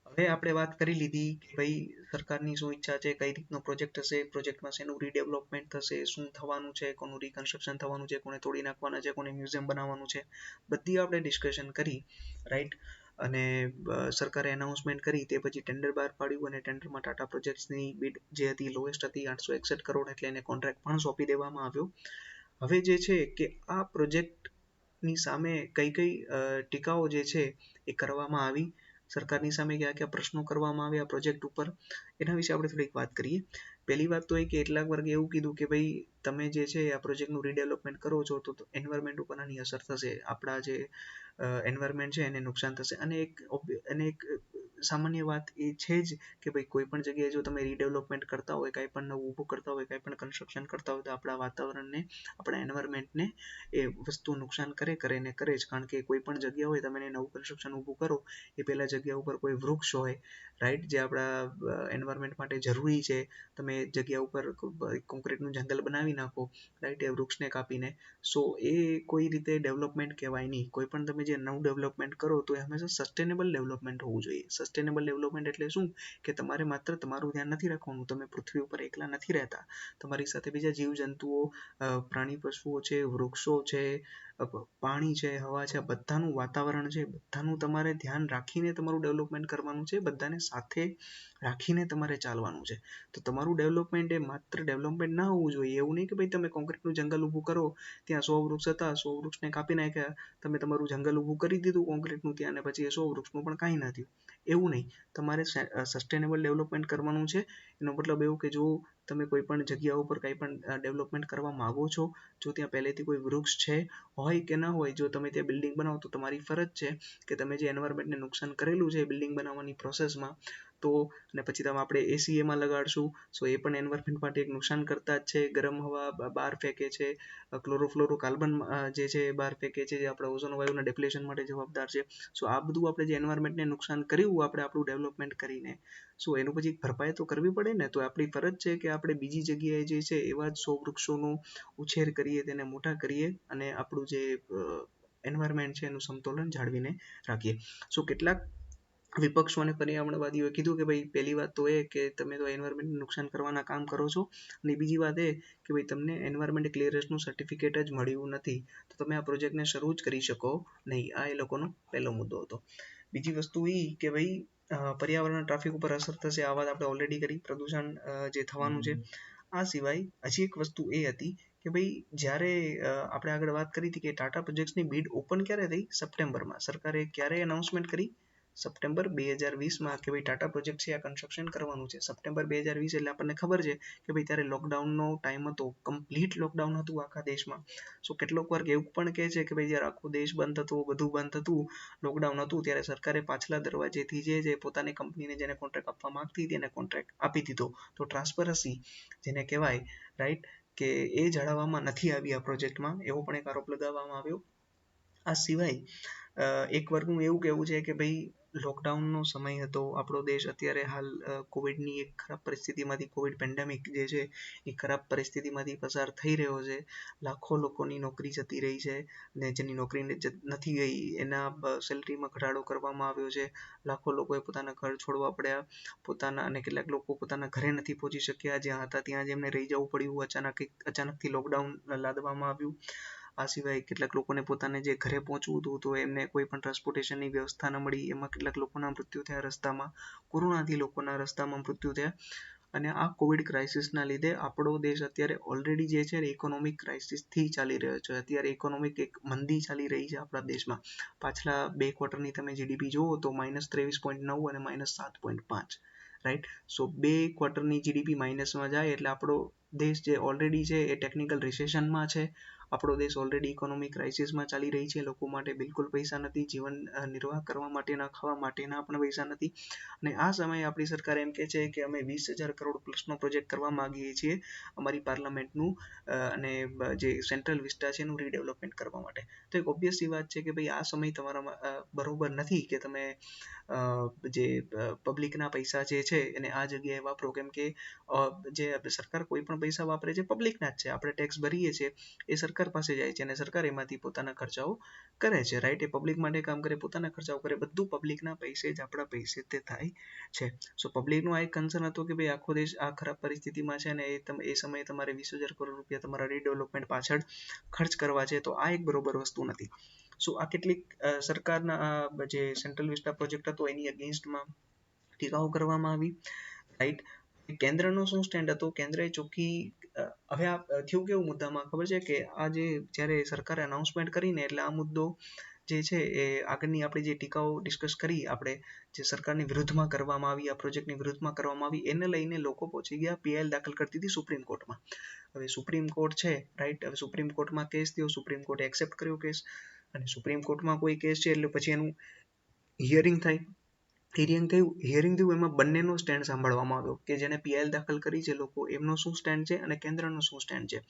હવે આપણે વાત કરી લીધી કે ભાઈ સરકારની શું ઈચ્છા છે, કઈ રીતનો પ્રોજેક્ટ હશે, પ્રોજેક્ટમાં શેનું રીડેવલપમેન્ટ થશે, શું થવાનું છે, કોનું રિકન્સ્ટ્રક્શન થવાનું છે, કોને તોડી નાખવાના છે, કોને મ્યુઝિયમ બનાવવાનું છે, બધી આપણે ડિસ્કશન કરી. રાઈટ. અને સરકારે એનાઉન્સમેન્ટ કરી તે પછી ટેન્ડર બહાર પાડ્યું અને ટેન્ડરમાં ટાટા પ્રોજેક્ટ્સની બિડ જે હતી લોએસ્ટ હતી 861 કરોડ એટલે એને કોન્ટ્રાક્ટ પણ સોંપી દેવામાં આવ્યો. હવે જે છે કે આ પ્રોજેક્ટની સામે કઈ કઈ ટીકાઓ જે છે એ કરવામાં આવી, સરકારની સામે કયા કયા પ્રશ્નો કરવામાં આવ્યા પ્રોજેક્ટ ઉપર, એના વિશે આપણે થોડીક વાત કરીએ. પહેલી વાત તો એ કે કેટલાક વર્ગે એવું કીધું કે ભાઈ તમે જે છે આ પ્રોજેક્ટનું રીડેવલપમેન્ટ કરો છો તો એન્વાયરમેન્ટ ઉપર આની અસર થશે, આપણા જે એન્વાયરમેન્ટ છે એને નુકસાન થશે. અને એક સામાન્ય વાત એ છે જ કે ભાઈ કોઈ પણ જગ્યાએ જો તમે રીડેવલપમેન્ટ કરતા હોય, કાંઈ પણ નવું ઊભું કરતા હોય, કાંઈ પણ કન્સ્ટ્રક્શન કરતા હોય તો આપણા વાતાવરણને, આપણા એન્વાયરમેન્ટને એ વસ્તુ નુકસાન કરે જ. કારણ કે કોઈ પણ જગ્યા હોય તમે નવું કન્સ્ટ્રક્શન ઊભું કરો એ પહેલા જગ્યા ઉપર કોઈ વૃક્ષ હોય. રાઈટ. જે આપણા એન્વાયરમેન્ટ માટે જરૂરી છે. તમે જગ્યા ઉપર કોન્ક્રીટનું જંગલ બનાવી નાખો. રાઈટ. એ વૃક્ષને કાપીને. સો એ કોઈ રીતે ડેવલપમેન્ટ કહેવાય નહીં. કોઈ પણ તમે જે નવું ડેવલપમેન્ટ કરો તો એ હંમેશા સસ્ટેનેબલ ડેવલપમેન્ટ હોવું જોઈએ. સસ્ટેનેબલ ડેવલપમેન્ટ એટલે શું કે તમારે માત્ર તમારું ધ્યાન નથી રાખવાનું, તમે પૃથ્વી ઉપર એકલા નથી રહેતા, તમારી સાથે બીજા જીવજંતુઓ, પ્રાણી પશુઓ છે, વૃક્ષો છે, પાણી છે, હવા છે, બધાનું વાતાવરણ છે, બધાનું તમારે ધ્યાન રાખીને તમારું ડેવલપમેન્ટ કરવાનું છે, બધાને સાથે રાખીને તમારે ચાલવાનું છે. તો તમારું ડેવલપમેન્ટ એ માત્ર ડેવલપમેન્ટ ના હોવું જોઈએ. એવું નહીં કે ભાઈ તમે કોન્ક્રીટનું જંગલ ઊભું કરો, ત્યાં 100 વૃક્ષ હતા, 100 વૃક્ષને કાપી નાખ્યા, તમે તમારું જંગલ ઊભું કરી દીધું કોન્ક્રીટનું ત્યાં અને પછી એ 100 વૃક્ષનું પણ કાંઈ ના થયું. એવું નહીં. તમારે સસ્ટેનેબલ ડેવલપમેન્ટ કરવાનું છે. એનો મતલબ એવું કે જો તમે કોઈ પણ જગ્યા ઉપર કંઈ પણ ડેવલપમેન્ટ કરવા માંગો છો, જો ત્યાં પહેલેથી કોઈ વૃક્ષ છે, હોય કે ના હોય, જો તમે ત્યાં બિલ્ડિંગ બનાવો તો તમારી ફરજ છે કે તમે જે એન્વાયરમેન્ટને નુકસાન કરેલું છે બિલ્ડિંગ બનાવવાની પ્રોસેસમાં તો અને પછી તમે આપણે એસી એમાં લગાડશું, સો એ પણ એન્વાયરમેન્ટ માટે એક નુકસાન કરતા જ છે. ગરમ હવા બહાર ફેંકે છે, ક્લોરોફ્લોરોકાર્બન જે છે એ બહાર ફેંકે છે, જે આપણા ઓઝોન વાયુના ડિપ્લેશન માટે જવાબદાર છે. સો આ બધું આપણે જે એન્વાયરમેન્ટને નુકસાન કર્યું આપણે આપણું ડેવલપમેન્ટ કરીને, સો એનું પછી ભરપાઈ તો કરવી પડે ને. તો આપણી ફરજ છે કે આપણે બીજી જગ્યાએ જે છે એવા જ 100 વૃક્ષોનો ઉછેર કરીએ, તેને મોટા કરીએ અને આપણું જે એન્વાયરમેન્ટ છે એનું સમતોલન જાળવીને રાખીએ. સો કેટલાક વિપક્ષો અને પર્યાવરણવાદીઓએ કીધું કે ભાઈ પહેલી વાત તો એ કે તમે તો એન્વાયરમેન્ટને નુકસાન કરવાના કામ કરો છો અને બીજી વાત એ કે ભાઈ તમને એન્વાયરમેન્ટ ક્લિયરન્સનું સર્ટિફિકેટ જ મળ્યું નથી તો તમે આ પ્રોજેક્ટને શરૂ જ કરી શકો નહીં. આ એ લોકોનો પહેલો મુદ્દો હતો. બીજી વસ્તુ એ કે ભાઈ પર્યાવરણ ટ્રાફિક ઉપર અસર થશે, આ વાત આપણે ઓલરેડી કરી, પ્રદૂષણ જે થવાનું છે. આ સિવાય હજી એક વસ્તુ એ હતી કે ભાઈ જ્યારે આપણે આગળ વાત કરી હતી કે ટાટા પ્રોજેક્ટ્સની બીડ ઓપન ક્યારે થઈ, સપ્ટેમ્બરમાં. સરકારે ક્યારે અનાઉન્સમેન્ટ કરી, સપ્ટેમ્બર 2020માં, કે ભાઈ ટાટા પ્રોજેક્ટ છે આ કન્સ્ટ્રક્શન કરવાનું છે. સપ્ટેમ્બર 2020 એટલે આપણને ખબર છે કે ભાઈ ત્યારે લોકડાઉનનો ટાઈમ હતો, કમ્પ્લીટ લોકડાઉન હતું આખા દેશમાં. સો કેટલોક વાર એવું પણ કહે છે કે ભાઈ જ્યારે આખો દેશ બંધ હતો, બધું બંધ હતું, લોકડાઉન હતું, ત્યારે સરકારે પાછલા દરવાજેથી જે પોતાની કંપનીને જેને કોન્ટ્રાક્ટ આપવા માંગતી હતી એને કોન્ટ્રાક્ટ આપી દીધો. તો ટ્રાન્સપરન્સી જેને કહેવાય, રાઈટ, કે એ જાળવવામાં નથી આવી આ પ્રોજેક્ટમાં, એવો પણ એક આરોપ લગાવવામાં આવ્યો. આ સિવાય એક વર્ગનું એવું કહેવું છે કે ભાઈ લોકડાઉનનો સમય હતો, આપણો દેશ અત્યારે હાલ કોવિડની એક ખરાબ પરિસ્થિતિમાંથી, કોવિડ પેન્ડેમિક જે છે એ ખરાબ પરિસ્થિતિમાંથી પસાર થઈ રહ્યો છે. લાખો લોકોની નોકરી જતી રહી છે, ને જેની નોકરી નથી ગઈ એના સેલરીમાં ઘટાડો કરવામાં આવ્યો છે. લાખો લોકોએ પોતાના ઘર છોડવા પડ્યા, પોતાના, અને કેટલાક લોકો પોતાના ઘરે નથી પહોંચી શક્યા, જ્યાં હતા ત્યાં જ એમને રહી જવું પડ્યું, અચાનકથી લોકડાઉન લાદવામાં આવ્યું. આ સિવાય કેટલાક લોકોને પોતાને જે ઘરે પહોંચવું હતું તો એમને કોઈ પણ ટ્રાન્સપોર્ટેશનની વ્યવસ્થા ન મળી, એમાં કેટલાક લોકોના મૃત્યુ થયા રસ્તામાં, કોરોનાથી લોકોના રસ્તામાં મૃત્યુ થયા. અને આ કોવિડ ક્રાઇસિસના લીધે આપણો દેશ અત્યારે ઓલરેડી જે છે ઇકોનોમિક ક્રાઇસિસથી ચાલી રહ્યો છે. અત્યારે ઇકોનોમિક એક મંદી ચાલી રહી છે આપણા દેશમાં. પાછલા 2 ક્વાર્ટરની તમે જીડીપી જુઓ તો -23.9 અને -7.5, રાઈટ. સો 2 ક્વાર્ટરની જીડીપી માઇનસમાં જાય એટલે આપણો દેશ જે ઓલરેડી છે એ ટેકનિકલ રિસેશનમાં છે. આપણો દેશ ઓલરેડી ઇકોનોમિક ક્રાઇસિસમાં ચાલી રહી છે. લોકો માટે બિલકુલ પૈસા નથી, જીવન નિર્વાહ કરવા માટેના, ખાવા માટેના પણ પૈસા નથી. અને આ સમયે આપણી સરકાર એમ કહે છે કે અમે 20,000 કરોડ પ્લસનો પ્રોજેક્ટ કરવા માંગીએ છીએ અમારી પાર્લામેન્ટનું અને જે સેન્ટ્રલ વિસ્ટા છે એનું રીડેવલપમેન્ટ કરવા માટે. તો એક ઓબ્વિયસલી વાત છે કે ભાઈ આ સમય તમારા બરોબર નથી કે તમે જે પબ્લિકના પૈસા જે છે એને આ જગ્યાએ વાપરો, કેમ કે જે સરકાર કોઈ પણ પૈસા વાપરે છે પબ્લિકના જ છે. આપણે ટેક્સ ભરીએ છીએ એ સરકાર પાસે જાય છે અને સરકાર એમાંથી પોતાના ખર્ચાઓ કરે છે, રાઈટ. એ પબ્લિક માટે કામ કરે, પોતાના ખર્ચાઓ કરે, બધું પબ્લિકના પૈસે જ, આપણા પૈસે તે થાય છે. સો પબ્લિકનો આ એક કન્સર્ન હતો કે ભાઈ આખો દેશ આ ખરાબ પરિસ્થિતિમાં છે અને એ સમયે તમારે 20,000 કરોડ રૂપિયા તમારા રીડેવલપમેન્ટ પાછળ ખર્ચ કરવા છે, તો આ એક બરોબર વસ્તુ નથી. સો આ કેટલીક સરકારના જે સેન્ટ્રલ વિસ્ટા પ્રોજેક્ટ હતો એની અગેન્સ્ટમાં ટીકાઓ કરવામાં આવી, રાઈટ. કેન્દ્રનો શું સ્ટેન્ડ હતો, કેન્દ્રએ ચોખ્ખી, હવે આ થયું કેવું મુદ્દામાં ખબર છે કે આ જે જ્યારે સરકારે અનાઉન્સમેન્ટ કરીને એટલે આ મુદ્દો જે છે એ આગળની આપણે જે ટીકાઓ ડિસ્કસ કરી, આપણે જે સરકારની વિરુદ્ધમાં કરવામાં આવી, આ પ્રોજેક્ટની વિરુદ્ધમાં કરવામાં આવી, એને લઈને લોકો પહોંચી ગયા, પીએલ દાખલ કરતી હતી સુપ્રીમ કોર્ટમાં. હવે સુપ્રીમ કોર્ટ છે, રાઈટ. હવે સુપ્રીમ કોર્ટમાં કેસ થયો, સુપ્રીમ કોર્ટે એક્સેપ્ટ કર્યો કેસ, અને સુપ્રીમ કોર્ટમાં કોઈ કેસ છે એટલે પછી એનું હિયરિંગ થાય. હિયરિંગ થયું, એમાં બંનેનો સ્ટેન્ડ સાંભળવામાં આવ્યો, કે જેને પીએલ દાખલ કરી છે લોકો એમનો શું સ્ટેન્ડ છે અને કેન્દ્રનો શું સ્ટેન્ડ છે.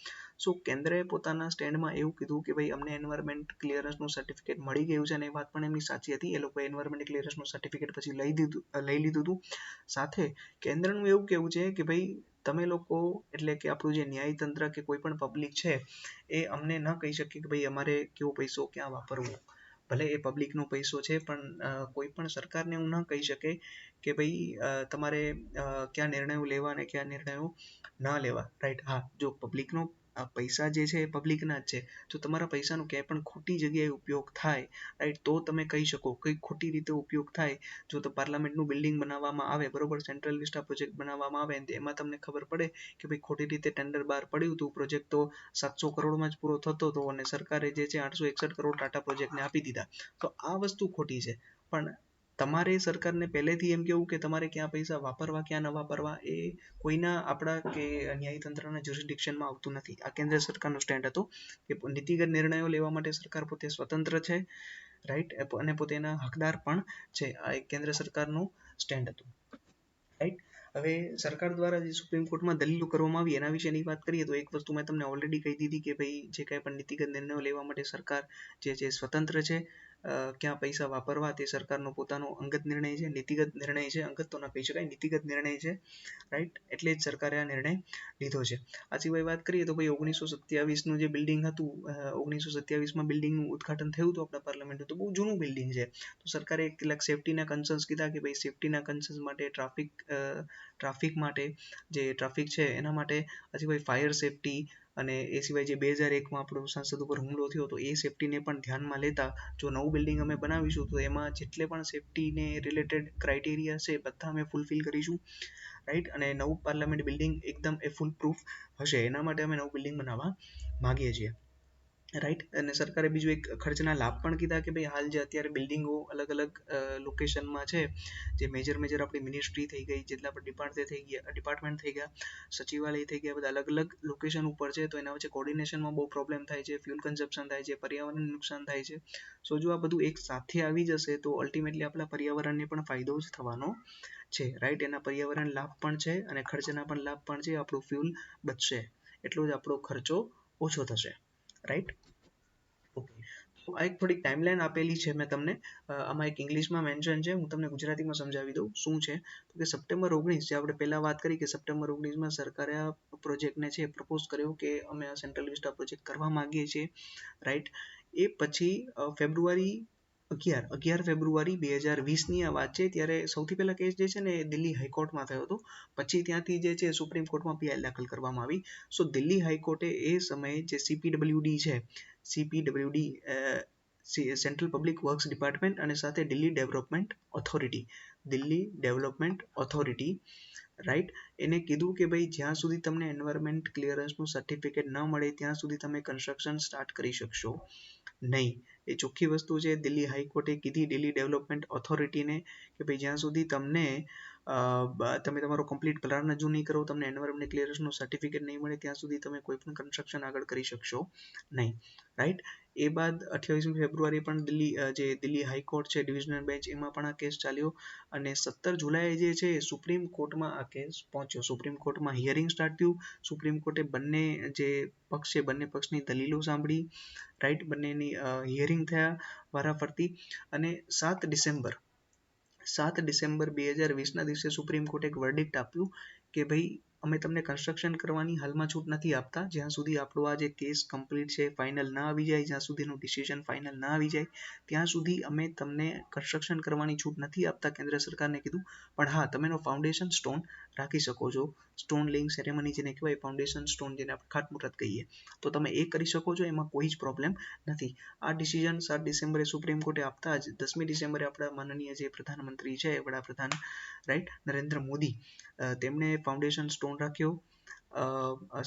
સો કેન્દ્રએ પોતાના સ્ટેન્ડમાં એવું કીધું કે ભાઈ અમને એન્વાયરમેન્ટ ક્લિયરન્સનું સર્ટિફિકેટ મળી ગયું છે, અને એ વાત પણ એમની સાચી હતી. એ લોકોએ એન્વાયરમેન્ટ ક્લિયરન્સનું સર્ટિફિકેટ પછી લઈ લીધું હતું. સાથે કેન્દ્રનું એવું કહેવું છે કે ભાઈ તમે લોકો, એટલે કે આપણું જે ન્યાયતંત્ર કે કોઈ પણ પબ્લિક છે એ અમને ન કહી શકે કે ભાઈ અમારે કેવો પૈસો ક્યાં વાપરવો. ભલે એ પબ્લિકનો પૈસો છે, પણ કોઈ પણ સરકારને એવું ન કહી શકે કે ભાઈ તમારે કયા નિર્ણયો લેવા અને કયા નિર્ણયો ના લેવા, રાઈટ. હા, જો પબ્લિકનો પૈસા જે છે એ પબ્લિકના જ છે, તો તમારા પૈસાનો ક્યાંય પણ ખોટી જગ્યાએ ઉપયોગ થાય, રાઈટ, તો તમે કહી શકો. કંઈ ખોટી રીતે ઉપયોગ થાય, જો તો પાર્લામેન્ટનું બિલ્ડિંગ બનાવવામાં આવે, બરોબર, સેન્ટ્રલ વિસ્ટા પ્રોજેક્ટ બનાવવામાં આવે, એમાં તમને ખબર પડે કે ભાઈ ખોટી રીતે ટેન્ડર બહાર પડ્યું હતું, પ્રોજેક્ટ તો 700 કરોડમાં જ પૂરો થતો હતો અને સરકારે જે છે 861 કરોડ ટાટા પ્રોજેક્ટને આપી દીધા. તો આ વસ્તુ ખોટી છે. પણ તમારે સરકારને પહેલેથી એમ કેવું કે તમારે ક્યાં પૈસા વાપરવા ક્યાં ન વાપરવા એ કોઈના, આપણા કે ન્યાયતંત્રના જ્યુરિસડિક્શનમાં આવતું નથી. આ કેન્દ્ર સરકારનો સ્ટેન્ડ હતો કે નીતિગત નિર્ણયો લેવા માટે સરકાર પોતે સ્વતંત્ર છે, રાઈટ, અને પોતે એના હકદાર પણ છે. આ એક કેન્દ્ર સરકારનું સ્ટેન્ડ હતું, રાઈટ. હવે સરકાર દ્વારા જે સુપ્રીમ કોર્ટમાં દલીલો કરવામાં આવી એના વિશેની વાત કરીએ તો એક વસ્તુ મેં તમને ઓલરેડી કહી દીધી કે ભાઈ જે કાંઈ પણ નીતિગત નિર્ણયો લેવા માટે સરકાર જે સ્વતંત્ર છે. ક્યાં પૈસા વાપરવા તે સરકારનો પોતાનો અંગત નિર્ણય છે, નીતિગત નિર્ણય છે. અંગત તો ના કહી શકાય, નીતિગત નિર્ણય છે, રાઈટ. એટલે જ સરકારે આ નિર્ણય લીધો છે. આ સિવાય વાત કરીએ તો ભાઈ 1927નું જે બિલ્ડિંગ હતું, 1927માં બિલ્ડિંગનું ઉદઘાટન થયું હતું આપણા પાર્લામેન્ટનું, તો બહુ જૂનું બિલ્ડિંગ છે. તો સરકારે કેટલાક સેફટીના કન્સર્ન્સ કીધા કે ભાઈ સેફટીના કન્સર્ન્સ માટે ટ્રાફિક માટે જે ટ્રાફિક છે એના માટે, હજી ભાઈ ફાયર સેફટી, અને એ સિવાય જે 2001માં આપણો સંસદ ઉપર હુમલો થયો તો એ સેફટીને પણ ધ્યાનમાં લેતા જો નવું બિલ્ડિંગ અમે બનાવીશું તો એમાં જેટલે પણ સેફટીને રિલેટેડ ક્રાઇટેરિયા છે બધા અમે ફૂલફિલ કરીશું, રાઈટ. અને નવું પાર્લામેન્ટ બિલ્ડિંગ એકદમ એ ફૂલ પ્રૂફ હશે, એના માટે અમે નવું બિલ્ડિંગ બનાવવા માંગીએ છીએ, રાઈટ. અને સરકારે બીજું એક ખર્ચના લાભ પણ કીધા કે ભાઈ હાલ જે અત્યારે બિલ્ડિંગો અલગ અલગ લોકેશનમાં છે, જે મેજર આપણી મિનિસ્ટ્રી થઈ ગઈ, જેટલા પણ ડિપાર્ટમેન્ટ થઈ ગયા, સચિવાલય થઈ ગયા, બધા અલગ અલગ લોકેશન ઉપર છે, તો એના વચ્ચે કોર્ડિનેશનમાં બહુ પ્રોબ્લેમ થાય છે, ફ્યુલ કન્ઝપ્શન થાય છે, પર્યાવરણને નુકસાન થાય છે. સો જો આ બધું એક સાથે આવી જશે તો અલ્ટિમેટલી આપણા પર્યાવરણને પણ ફાયદો જ થવાનો છે, રાઈટ. એના પર્યાવરણ લાભ પણ છે અને ખર્ચના પણ લાભ પણ છે, આપણું ફ્યુલ બચશે, એટલો જ આપણો ખર્ચો ઓછો થશે, રાઈટ. ઓકે, તો આ એક થોડીક ટાઈમલાઈન આપેલી છે મેં તમને, આમાં એક ઇંગ્લિશમાં મેન્શન છે, હું તમને ગુજરાતીમાં સમજાવી દઉં શું છે. તો કે સપ્ટેમ્બર 19, જે આપણે પહેલા વાત કરી કે સપ્ટેમ્બર 19માં સરકારે આ પ્રોજેક્ટને છે પ્રપોઝ કર્યો કે અમે આ સેન્ટ્રલ વિસ્ટા પ્રોજેક્ટ કરવા માંગીએ છીએ, રાઈટ. એ પછી ફેબ્રુઆરી 11 ફેબ્રુઆરી 2020ની આ વાત છે, ત્યારે સૌથી પહેલા કેસ જે છે ને એ દિલ્હી હાઈકોર્ટમાં થયો હતો, પછી ત્યાંથી જે છે સુપ્રીમ કોર્ટમાં પીઆઈએલ દાખલ કરવામાં આવી. સો દિલ્હી હાઈકોર્ટે એ સમયે જે CPWD છે, CPWD central public works department અને સાથે દિલ્હી ડેવલપમેન્ટ ઓથોરિટી, રાઈટ, એને કીધું કે ભાઈ જ્યાં સુધી તમને એન્વાયરમેન્ટ ક્લિયરન્સનું સર્ટિફિકેટ ન મળે ત્યાં સુધી તમે કન્સ્ટ્રક્શન સ્ટાર્ટ કરી શકશો નહીં. એ ચોખ્ખી વસ્તુ છે. દિલ્હી હાઈકોર્ટે કીધી દિલ્હી ડેવલપમેન્ટ ઓથોરિટીને કે ભાઈ જ્યાં સુધી તમે તમારો કમ્પ્લીટ પ્લાન રજૂ નહીં કરો, તમને એન્વાયરમેન્ટ ક્લિયરન્સનું સર્ટિફિકેટ નહીં મળે ત્યાં સુધી તમે કોઈ પણ કન્સ્ટ્રક્શન આગળ કરી શકશો નહીં, રાઈટ. એ બાદ 28મી ફેબ્રુઆરી પણ દિલ્હી હાઈકોર્ટ છે ડિવિઝનલ બેન્ચ, એમાં પણ આ કેસ ચાલ્યો અને 17 જુલાઈ જે છે સુપ્રીમ કોર્ટમાં આ કેસ પહોંચ્યો. સુપ્રીમ કોર્ટમાં હિયરિંગ સ્ટાર્ટ થયું. સુપ્રીમ કોર્ટે બંને જે પક્ષ છે બંને પક્ષની દલીલો સાંભળી, રાઈટ. બંનેની હિયરિંગ થયા વારાફરતી અને 7 ડિસેમ્બર 2020ના દિવસે સુપ્રીમ કોર્ટે એક વર્ડિક્ટ આપ્યું કે ભાઈ અમે તમને કન્સ્ટ્રક્શન કરવાની હાલમાં છૂટ નથી આપતા જ્યાં સુધી આપણો આ જે કેસ કમ્પ્લીટ છે ફાઇનલ ના આવી જાય, જ્યાં સુધીનું ડિસિઝન ફાઇનલ ના આવી જાય ત્યાં સુધી અમે તમને કન્સ્ટ્રક્શન કરવાની છૂટ નથી આપતા, કેન્દ્ર સરકારને કીધું. પણ હા, તમે એનો ફાઉન્ડેશન સ્ટોન રાખી શકો છો, સ્ટોન લેઇંગ સેરેમની જેને કહેવાય, ફાઉન્ડેશન સ્ટોન જેને આપણે ખાતમુહૂર્ત કહીએ, તો તમે એ કરી શકો છો, એમાં કોઈ જ પ્રોબ્લેમ નથી. આ ડિસિઝન 7 ડિસેમ્બરે સુપ્રીમ કોર્ટે આપતા જ 10મી ડિસેમ્બરે આપણા માનનીય જે પ્રધાનમંત્રી છે, વડાપ્રધાન, રાઈટ, નરેન્દ્ર મોદી, તેમણે ફાઉન્ડેશન સ્ટોન રાખ્યો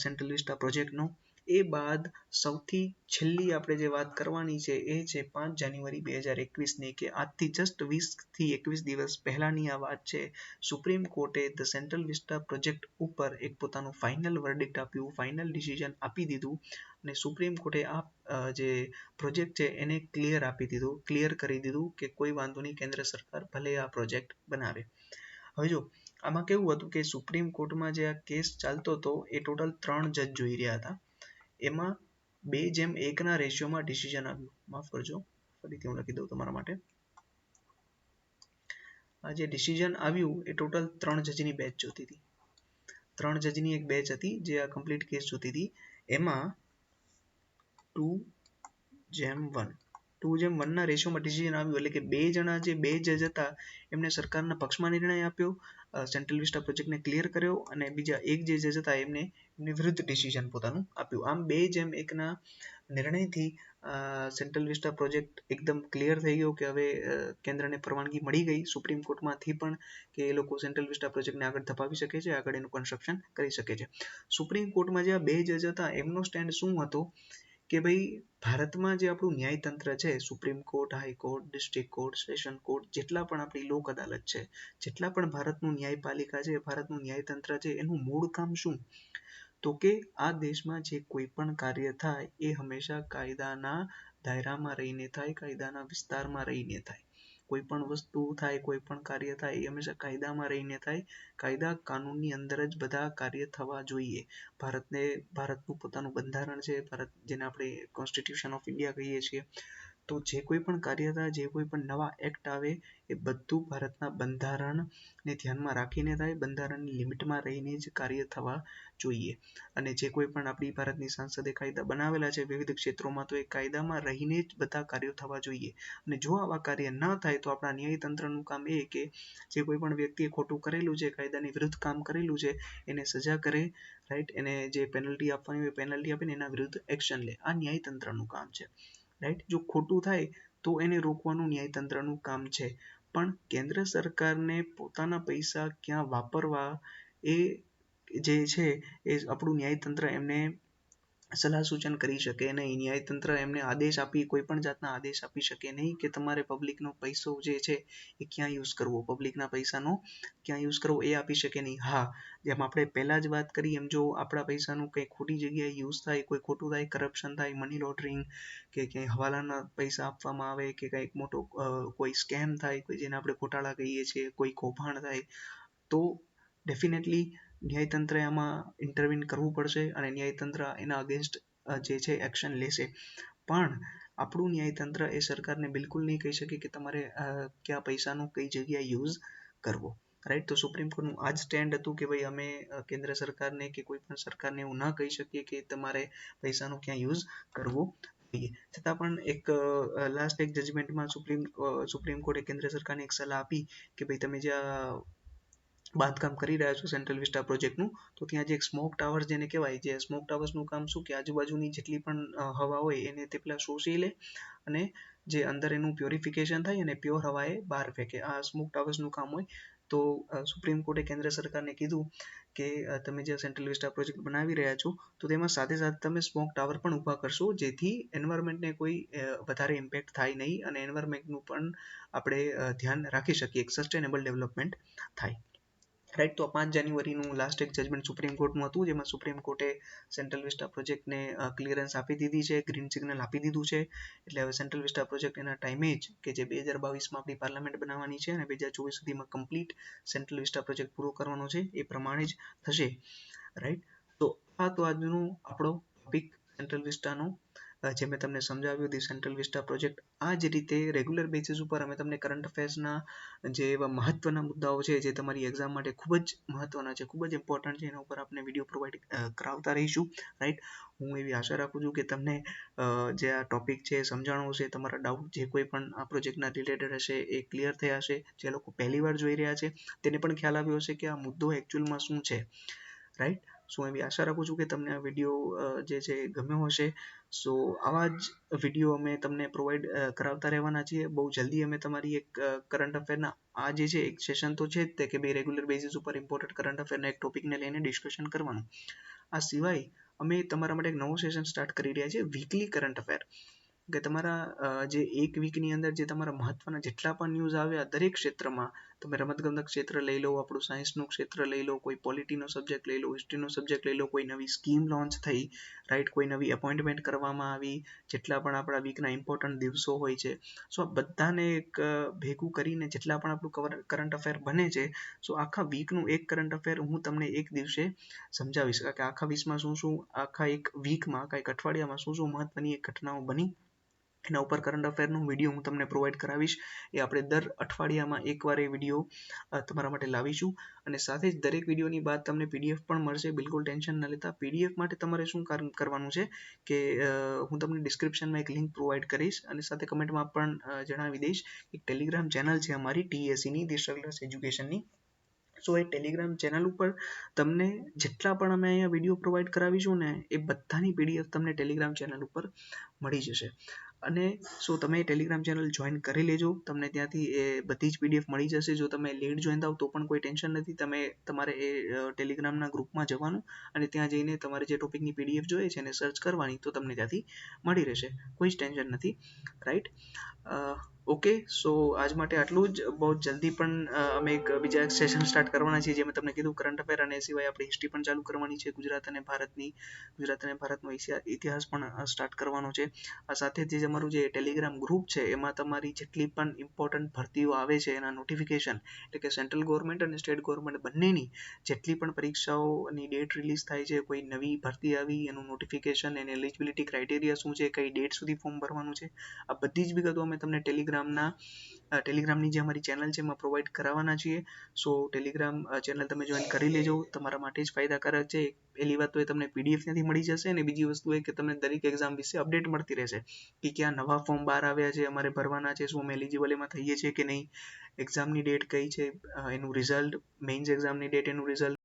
સેન્ટ્રલ વિસ્ટા પ્રોજેક્ટનો. એ બાદ સૌથી છેલ્લી આપણે જે વાત કરવાની છે એ છે 5 જાન્યુઆરી 2021ની, કે આજથી જસ્ટ 20 થી 21 દિવસ પહેલાની આ વાત છે. સુપ્રીમ કોર્ટે ધ સેન્ટ્રલ વિસ્ટા પ્રોજેક્ટ ઉપર એક પોતાનું ફાઇનલ વર્ડિક્ટ આપ્યું, ફાઇનલ ડિસિઝન આપી દીધું અને સુપ્રીમ કોર્ટે આ જે પ્રોજેક્ટ છે એને ક્લિયર કરી દીધું કે કોઈ વાંધો નહીં, કેન્દ્ર સરકાર ભલે આ પ્રોજેક્ટ બનાવે. હવે જો આમાં કેવું હતું કે સુપ્રીમ કોર્ટમાં જે આ કેસ ચાલતો હતો એ ટોટલ 3 જજ જોઈ રહ્યા હતા, એમાં 2:1ના રેશિયોમાં ડિસિઝન આવ્યું. માફ કરજો, ફરીથી હું લખી દઉં તમારા માટે. આ જે ડિસિઝન આવ્યું એ ટોટલ 3 જજની બેચ જોતી હતી, 3 જજની એક બેચ હતી જે આ કમ્પ્લીટ કેસ જોતી હતી. એમાં 2:1ના રેશિયોમાં ડિસિઝન આવ્યું, એટલે કે 2 જણા જે 2 જજ હતા એમને સરકારના પક્ષમાં નિર્ણય આપ્યો, સેન્ટ્રલ વિસ્ટા પ્રોજેક્ટને ક્લિયર કર્યો, અને બીજા એક જે જજ હતા એમની વિરુદ્ધ ડિસિઝન પોતાનું આપ્યું. આમ 2:1ના નિર્ણયથી સેન્ટ્રલ વિસ્ટા પ્રોજેક્ટ એકદમ ક્લિયર થઈ ગયો કે હવે કેન્દ્રને પરવાનગી મળી ગઈ સુપ્રીમ કોર્ટમાંથી પણ કે એ લોકો સેન્ટ્રલ વિસ્ટા પ્રોજેક્ટને આગળ ધપાવી શકે છે, આગળ એનું કન્સ્ટ્રક્શન કરી શકે છે. સુપ્રીમ કોર્ટમાં જે આ 2 જજ હતા એમનો સ્ટેન્ડ શું હતો કે ભાઈ ભારતમાં જે આપણું ન્યાયતંત્ર છે, supreme court, high court, district court, session court, જેટલા પણ આપણી લોક અદાલત છે, જેટલા પણ ભારતનું ન્યાયપાલિકા છે, ભારતનું ન્યાયતંત્ર છે, એનું મૂળ કામ શું? તો કે આ દેશમાં જે કોઈ પણ કાર્ય થાય એ હંમેશા કાયદાના દાયરામાં રહીને થાય, કાયદાના વિસ્તારમાં રહીને થાય. કોઈ પણ વસ્તુ થાય, કોઈ પણ કાર્ય થાય એ હંમેશા કાયદામાં રહીને થાય, કાયદા કાનૂનની અંદર જ બધા કાર્ય થવા જોઈએ. ભારતનું પોતાનું બંધારણ છે, ભારત જેને આપણે કોન્સ્ટિટ્યુશન ઓફ ઇન્ડિયા કહીએ છીએ, તો જે કોઈ પણ કાર્યતા, જે કોઈ પણ નવા એક્ટ આવે એ બધું ભારતના બંધારણને ધ્યાનમાં રાખીને થાય, બંધારણની લિમિટમાં રહીને જ કાર્ય થવા જોઈએ. અને જે કોઈ પણ આપણી ભારતની સંસદે કાયદા બનાવેલા છે વિવિધ ક્ષેત્રોમાં, તો એ કાયદામાં રહીને જ બધા કાર્યો થવા જોઈએ. અને જો આવા કાર્ય ન થાય તો આપણા ન્યાયતંત્રનું કામ એ કે જે કોઈ પણ વ્યક્તિએ ખોટું કરેલું છે, કાયદાની વિરુદ્ધ કામ કરેલું છે, એને સજા કરે, રાઈટ, એને જે પેનલ્ટી આપવાની હોય પેનલ્ટી આપીને એના વિરુદ્ધ એક્શન લે. આ ન્યાયતંત્રનું કામ છે, રાઈટ. જો ખોટું થાય તો એને રોકવાનું ન્યાયતંત્રનું કામ છે. પણ કેન્દ્ર સરકારને પોતાના પૈસા ક્યાં વાપરવા એ જે છે એ આપણું ન્યાયતંત્ર એમને સલાહ સૂચન કરી શકે નહીં. ન્યાયતંત્ર એમને આદેશ આપી, કોઈ પણ જાતના આદેશ આપી શકે નહીં કે તમારે પબ્લિકનો પૈસો જે છે એ ક્યાં યુઝ કરવો, પબ્લિકના પૈસાનો ક્યાં યુઝ કરવો એ આપી શકે નહીં. હા, જેમ આપણે પહેલા જ વાત કરી એમ જો આપણા પૈસાનું કંઈ ખોટી જગ્યાએ યુઝ થાય, કોઈ ખોટું થાય, કરપ્શન થાય, મની લોન્ડરિંગ કે ક્યાંય હવાલાના પૈસા આપવામાં આવે કે કંઈક મોટો કોઈ સ્કેમ થાય, કોઈ જેને આપણે ઘોટાળા કહીએ છીએ, કોઈ કૌભાંડ થાય, તો ડેફિનેટલી ન્યાયતંત્રએ આમાં ઇન્ટરવીન કરવું પડશે અને ન્યાયતંત્ર એના અગેન્સ્ટ જે છે એક્શન લેશે. પણ આપણું ન્યાયતંત્ર એ સરકારને બિલકુલ નહીં કહી શકે કે તમારે કયા પૈસાનો કઈ જગ્યાએ યુઝ કરવો, રાઈટ. તો સુપ્રીમ કોર્ટનું આ જ સ્ટેન્ડ હતું કે ભાઈ અમે કેન્દ્ર સરકારને કે કોઈ પણ સરકારને એવું ના કહી શકીએ કે તમારે પૈસાનો ક્યાં યુઝ કરવો જોઈએ. છતાં પણ એક લાસ્ટ એક જજમેન્ટમાં સુપ્રીમ કોર્ટે કેન્દ્ર સરકારને એક સલાહ આપી કે ભાઈ તમે જ્યાં બાંધકામ કરી રહ્યા છો સેન્ટ્રલ વિસ્ટા પ્રોજેક્ટનું, તો ત્યાં જે એક સ્મોક ટાવર્સ જેને કહેવાય, જે સ્મોક ટાવર્સનું કામ શું કે આજુબાજુની જેટલી પણ હવા હોય એને તે પેલા શોષી લે અને જે અંદર એનું પ્યોરિફિકેશન થાય અને પ્યોર હવા એ બહાર ફેંકે. આ સ્મોક ટાવર્સનું કામ હોય. તો સુપ્રીમ કોર્ટે કેન્દ્ર સરકારને કીધું કે તમે જે સેન્ટ્રલ વિસ્ટા પ્રોજેક્ટ બનાવી રહ્યા છો તો તેમાં સાથે સાથે તમે સ્મોક ટાવર પણ ઊભા કરશો, જેથી એન્વાયરમેન્ટને કોઈ વધારે ઇમ્પેક્ટ થાય નહીં અને એન્વાયરમેન્ટનું પણ આપણે ધ્યાન રાખી શકીએ, એક સસ્ટેનેબલ ડેવલપમેન્ટ થાય, રાઈટ. તો 5 જાન્યુઆરીનું લાસ્ટ એક જજમેન્ટ સુપ્રીમ કોર્ટનું હતું, જેમાં સુપ્રીમ કોર્ટે સેન્ટ્રલ વિસ્ટા પ્રોજેક્ટને ક્લિયરન્સ આપી દીધી છે, ગ્રીન સિગ્નલ આપી દીધું છે. એટલે હવે સેન્ટ્રલ વિસ્ટા પ્રોજેક્ટ એના ટાઈમે જ કે જે 2022માં આપણી પાર્લામેન્ટ બનાવવાની છે અને 2024 સુધીમાં કમ્પ્લીટ સેન્ટ્રલ વિસ્ટા પ્રોજેક્ટ પૂરો કરવાનો છે, એ પ્રમાણે જ થશે, રાઈટ. તો આ તો આજનો આપણો ટોપિક સેન્ટ્રલ વિસ્ટાનો, જે મેં તમને સમજાવ્યું હતી સેન્ટ્રલ વિસ્ટા પ્રોજેક્ટ. આ જ રીતે રેગ્યુલર બેસિસ ઉપર અમે તમને કરંટ અફેર્સના જે એવા મહત્વના મુદ્દાઓ છે જે તમારી એક્ઝામ માટે ખૂબ જ મહત્વના છે, ખૂબ જ ઇમ્પોર્ટન્ટ છે, એના ઉપર આપણે વિડીયો પ્રોવાઈડ કરાવતા રહીશું, રાઈટ. હું એવી આશા રાખું છું કે તમને જે આ ટોપિક છે સમજાણું છે, તમારા ડાઉટ જે કોઈ પણ આ પ્રોજેક્ટના રિલેટેડ હશે એ ક્લિયર થયા હશે. જે લોકો પહેલી વાર જોઈ રહ્યા છે તેને પણ ખ્યાલ આવ્યો હશે કે આ મુદ્દો એકચ્યુઅલમાં શું છે, રાઈટ. સો એવી આશા રાખું છું કે તમને આ વિડીયો જે છે ગમ્યો હશે. સો આવા જ વિડીયો અમે તમને પ્રોવાઈડ કરાવતા રહેવાના છીએ. બહુ જલ્દી અમે તમારી એક કરંટ અફેરના આ જે છે એક સેશન તો છે જ તે કે ભાઈ રેગ્યુલર બેસિસ ઉપર ઇમ્પોર્ટન્ટ કરંટ અફેરના એક ટોપિકને લઈને ડિસ્કશન કરવાનું. આ સિવાય અમે તમારા માટે એક નવું સેશન સ્ટાર્ટ કરી રહ્યા છીએ, વીકલી કરંટ અફેર, કે તમારા જે એક વીકની અંદર જે તમારા મહત્વના જેટલા પણ ન્યૂઝ આવ્યા દરેક ક્ષેત્રમાં, તમે રમતગમત ક્ષેત્ર લઈ લો, આપણું સાયન્સનું ક્ષેત્ર લઈ લો, કોઈ પોલિટીનો સબ્જેક્ટ લઈ લો, હિસ્ટ્રીનો સબ્જેક્ટ લઈ લો, કોઈ નવી સ્કીમ લોન્ચ થઈ, રાઈટ, કોઈ નવી એપોઇન્ટમેન્ટ કરવામાં આવી, જેટલા પણ આપણા વીકના ઇમ્પોર્ટન્ટ દિવસો હોય છે, સો આ બધાને એક ભેગું કરીને જેટલા પણ આપણું કરંટ અફેર બને છે, સો આખા વીકનું એક કરંટ અફેર હું તમને એક દિવસે સમજાવીશ કે આખા વીકમાં શું શું, આખા એક વીકમાં, આખા એક અઠવાડિયામાં શું શું મહત્વની એક ઘટનાઓ બની, એના ઉપર કરંટ અફેરનું વિડીયો હું તમને પ્રોવાઈડ કરાવીશ. એ આપણે દર અઠવાડિયામાં એકવાર એ વિડીયો તમારા માટે લાવીશું. અને સાથે જ દરેક વિડીયોની બાદ તમને પીડીએફ પણ મળશે, બિલકુલ ટેન્શન ન લેતા. પીડીએફ માટે તમારે શું કરવાનું છે કે હું તમને ડિસ્ક્રિપ્શનમાં એક લિંક પ્રોવાઈડ કરીશ અને સાથે કમેન્ટમાં પણ જણાવી દઈશ. એક ટેલિગ્રામ ચેનલ છે અમારી TSEની, ધી સ્ટ્રગલર્સ એજ્યુકેશનની. સો એ ટેલિગ્રામ ચેનલ ઉપર તમને જેટલા પણ અમે અહીંયા વિડીયો પ્રોવાઈડ કરાવીશું ને એ બધાની પીડીએફ તમને ટેલિગ્રામ ચેનલ ઉપર મળી જશે. અને સો તમે ટેલિગ્રામ ચેનલ જોઈન કરી લેજો, તમને ત્યાંથી એ બધી જ પીડીએફ મળી જશે. જો તમે લેટ જોઈન થાવ તો પણ કોઈ ટેન્શન નથી, તમારે એ ટેલિગ્રામના ગ્રુપમાં જવાનું અને ત્યાં જઈને તમારે જે ટોપિકની પીડીએફ જોઈએ છે એને સર્ચ કરવાની, તો તમને ત્યાંથી મળી રહેશે, કોઈ જ ટેન્શન નથી, રાઈટ. ઓકે, સો આજ માટે આટલું જ. બહુ જલ્દી પણ અમે એક બીજા એક સેશન સ્ટાર્ટ કરવાના છીએ, જે મેં તમને કીધું કરંટ અફેર, અને એ સિવાય આપણે હિસ્ટ્રી પણ ચાલુ કરવાની છે, ગુજરાત અને ભારતનો ઇતિહાસ પણ સ્ટાર્ટ કરવાનો છે. આ સાથે જ અમારું જે ટેલિગ્રામ ગ્રુપ છે એમાં તમારી જેટલી પણ ઇમ્પોર્ટન્ટ ભરતીઓ આવે છે એના નોટિફિકેશન, એટલે કે સેન્ટ્રલ ગવર્મેન્ટ અને સ્ટેટ ગવર્મેન્ટ બંનેની જેટલી પણ પરીક્ષાઓની ડેટ રિલીઝ થાય છે, કોઈ નવી ભરતી આવી એનું નોટિફિકેશન, એની એલિજિબિલિટી ક્રાઇટેરિયા શું છે, કઈ ડેટ સુધી ફોર્મ ભરવાનું છે, આ બધી જ વિગતો અમે તમને ટેલિગ્રામની જે અમારી ચેનલ છે એમાં પ્રોવાઈડ કરાવવાના છીએ. સો ટેલિગ્રામ ચેનલ તમે જોઈન કરી લેજો, તમારા માટે જ ફાયદાકારક છે. પહેલી વાત તો એ તમને પીડીએફ ત્યાંથી મળી જશે, અને બીજી વસ્તુ એ કે તમને દરેક એક્ઝામ વિશે અપડેટ મળતી રહેશે કે ક્યાં નવા ફોર્મ બહાર આવ્યા છે, અમારે ભરવાના છે, શું અમે એલિજિબલ એમાં થઈએ છીએ કે નહીં, એક્ઝામની ડેટ કઈ છે, એનું રિઝલ્ટ, મેઇન્સ એક્ઝામની ડેટ, એનું રિઝલ્ટ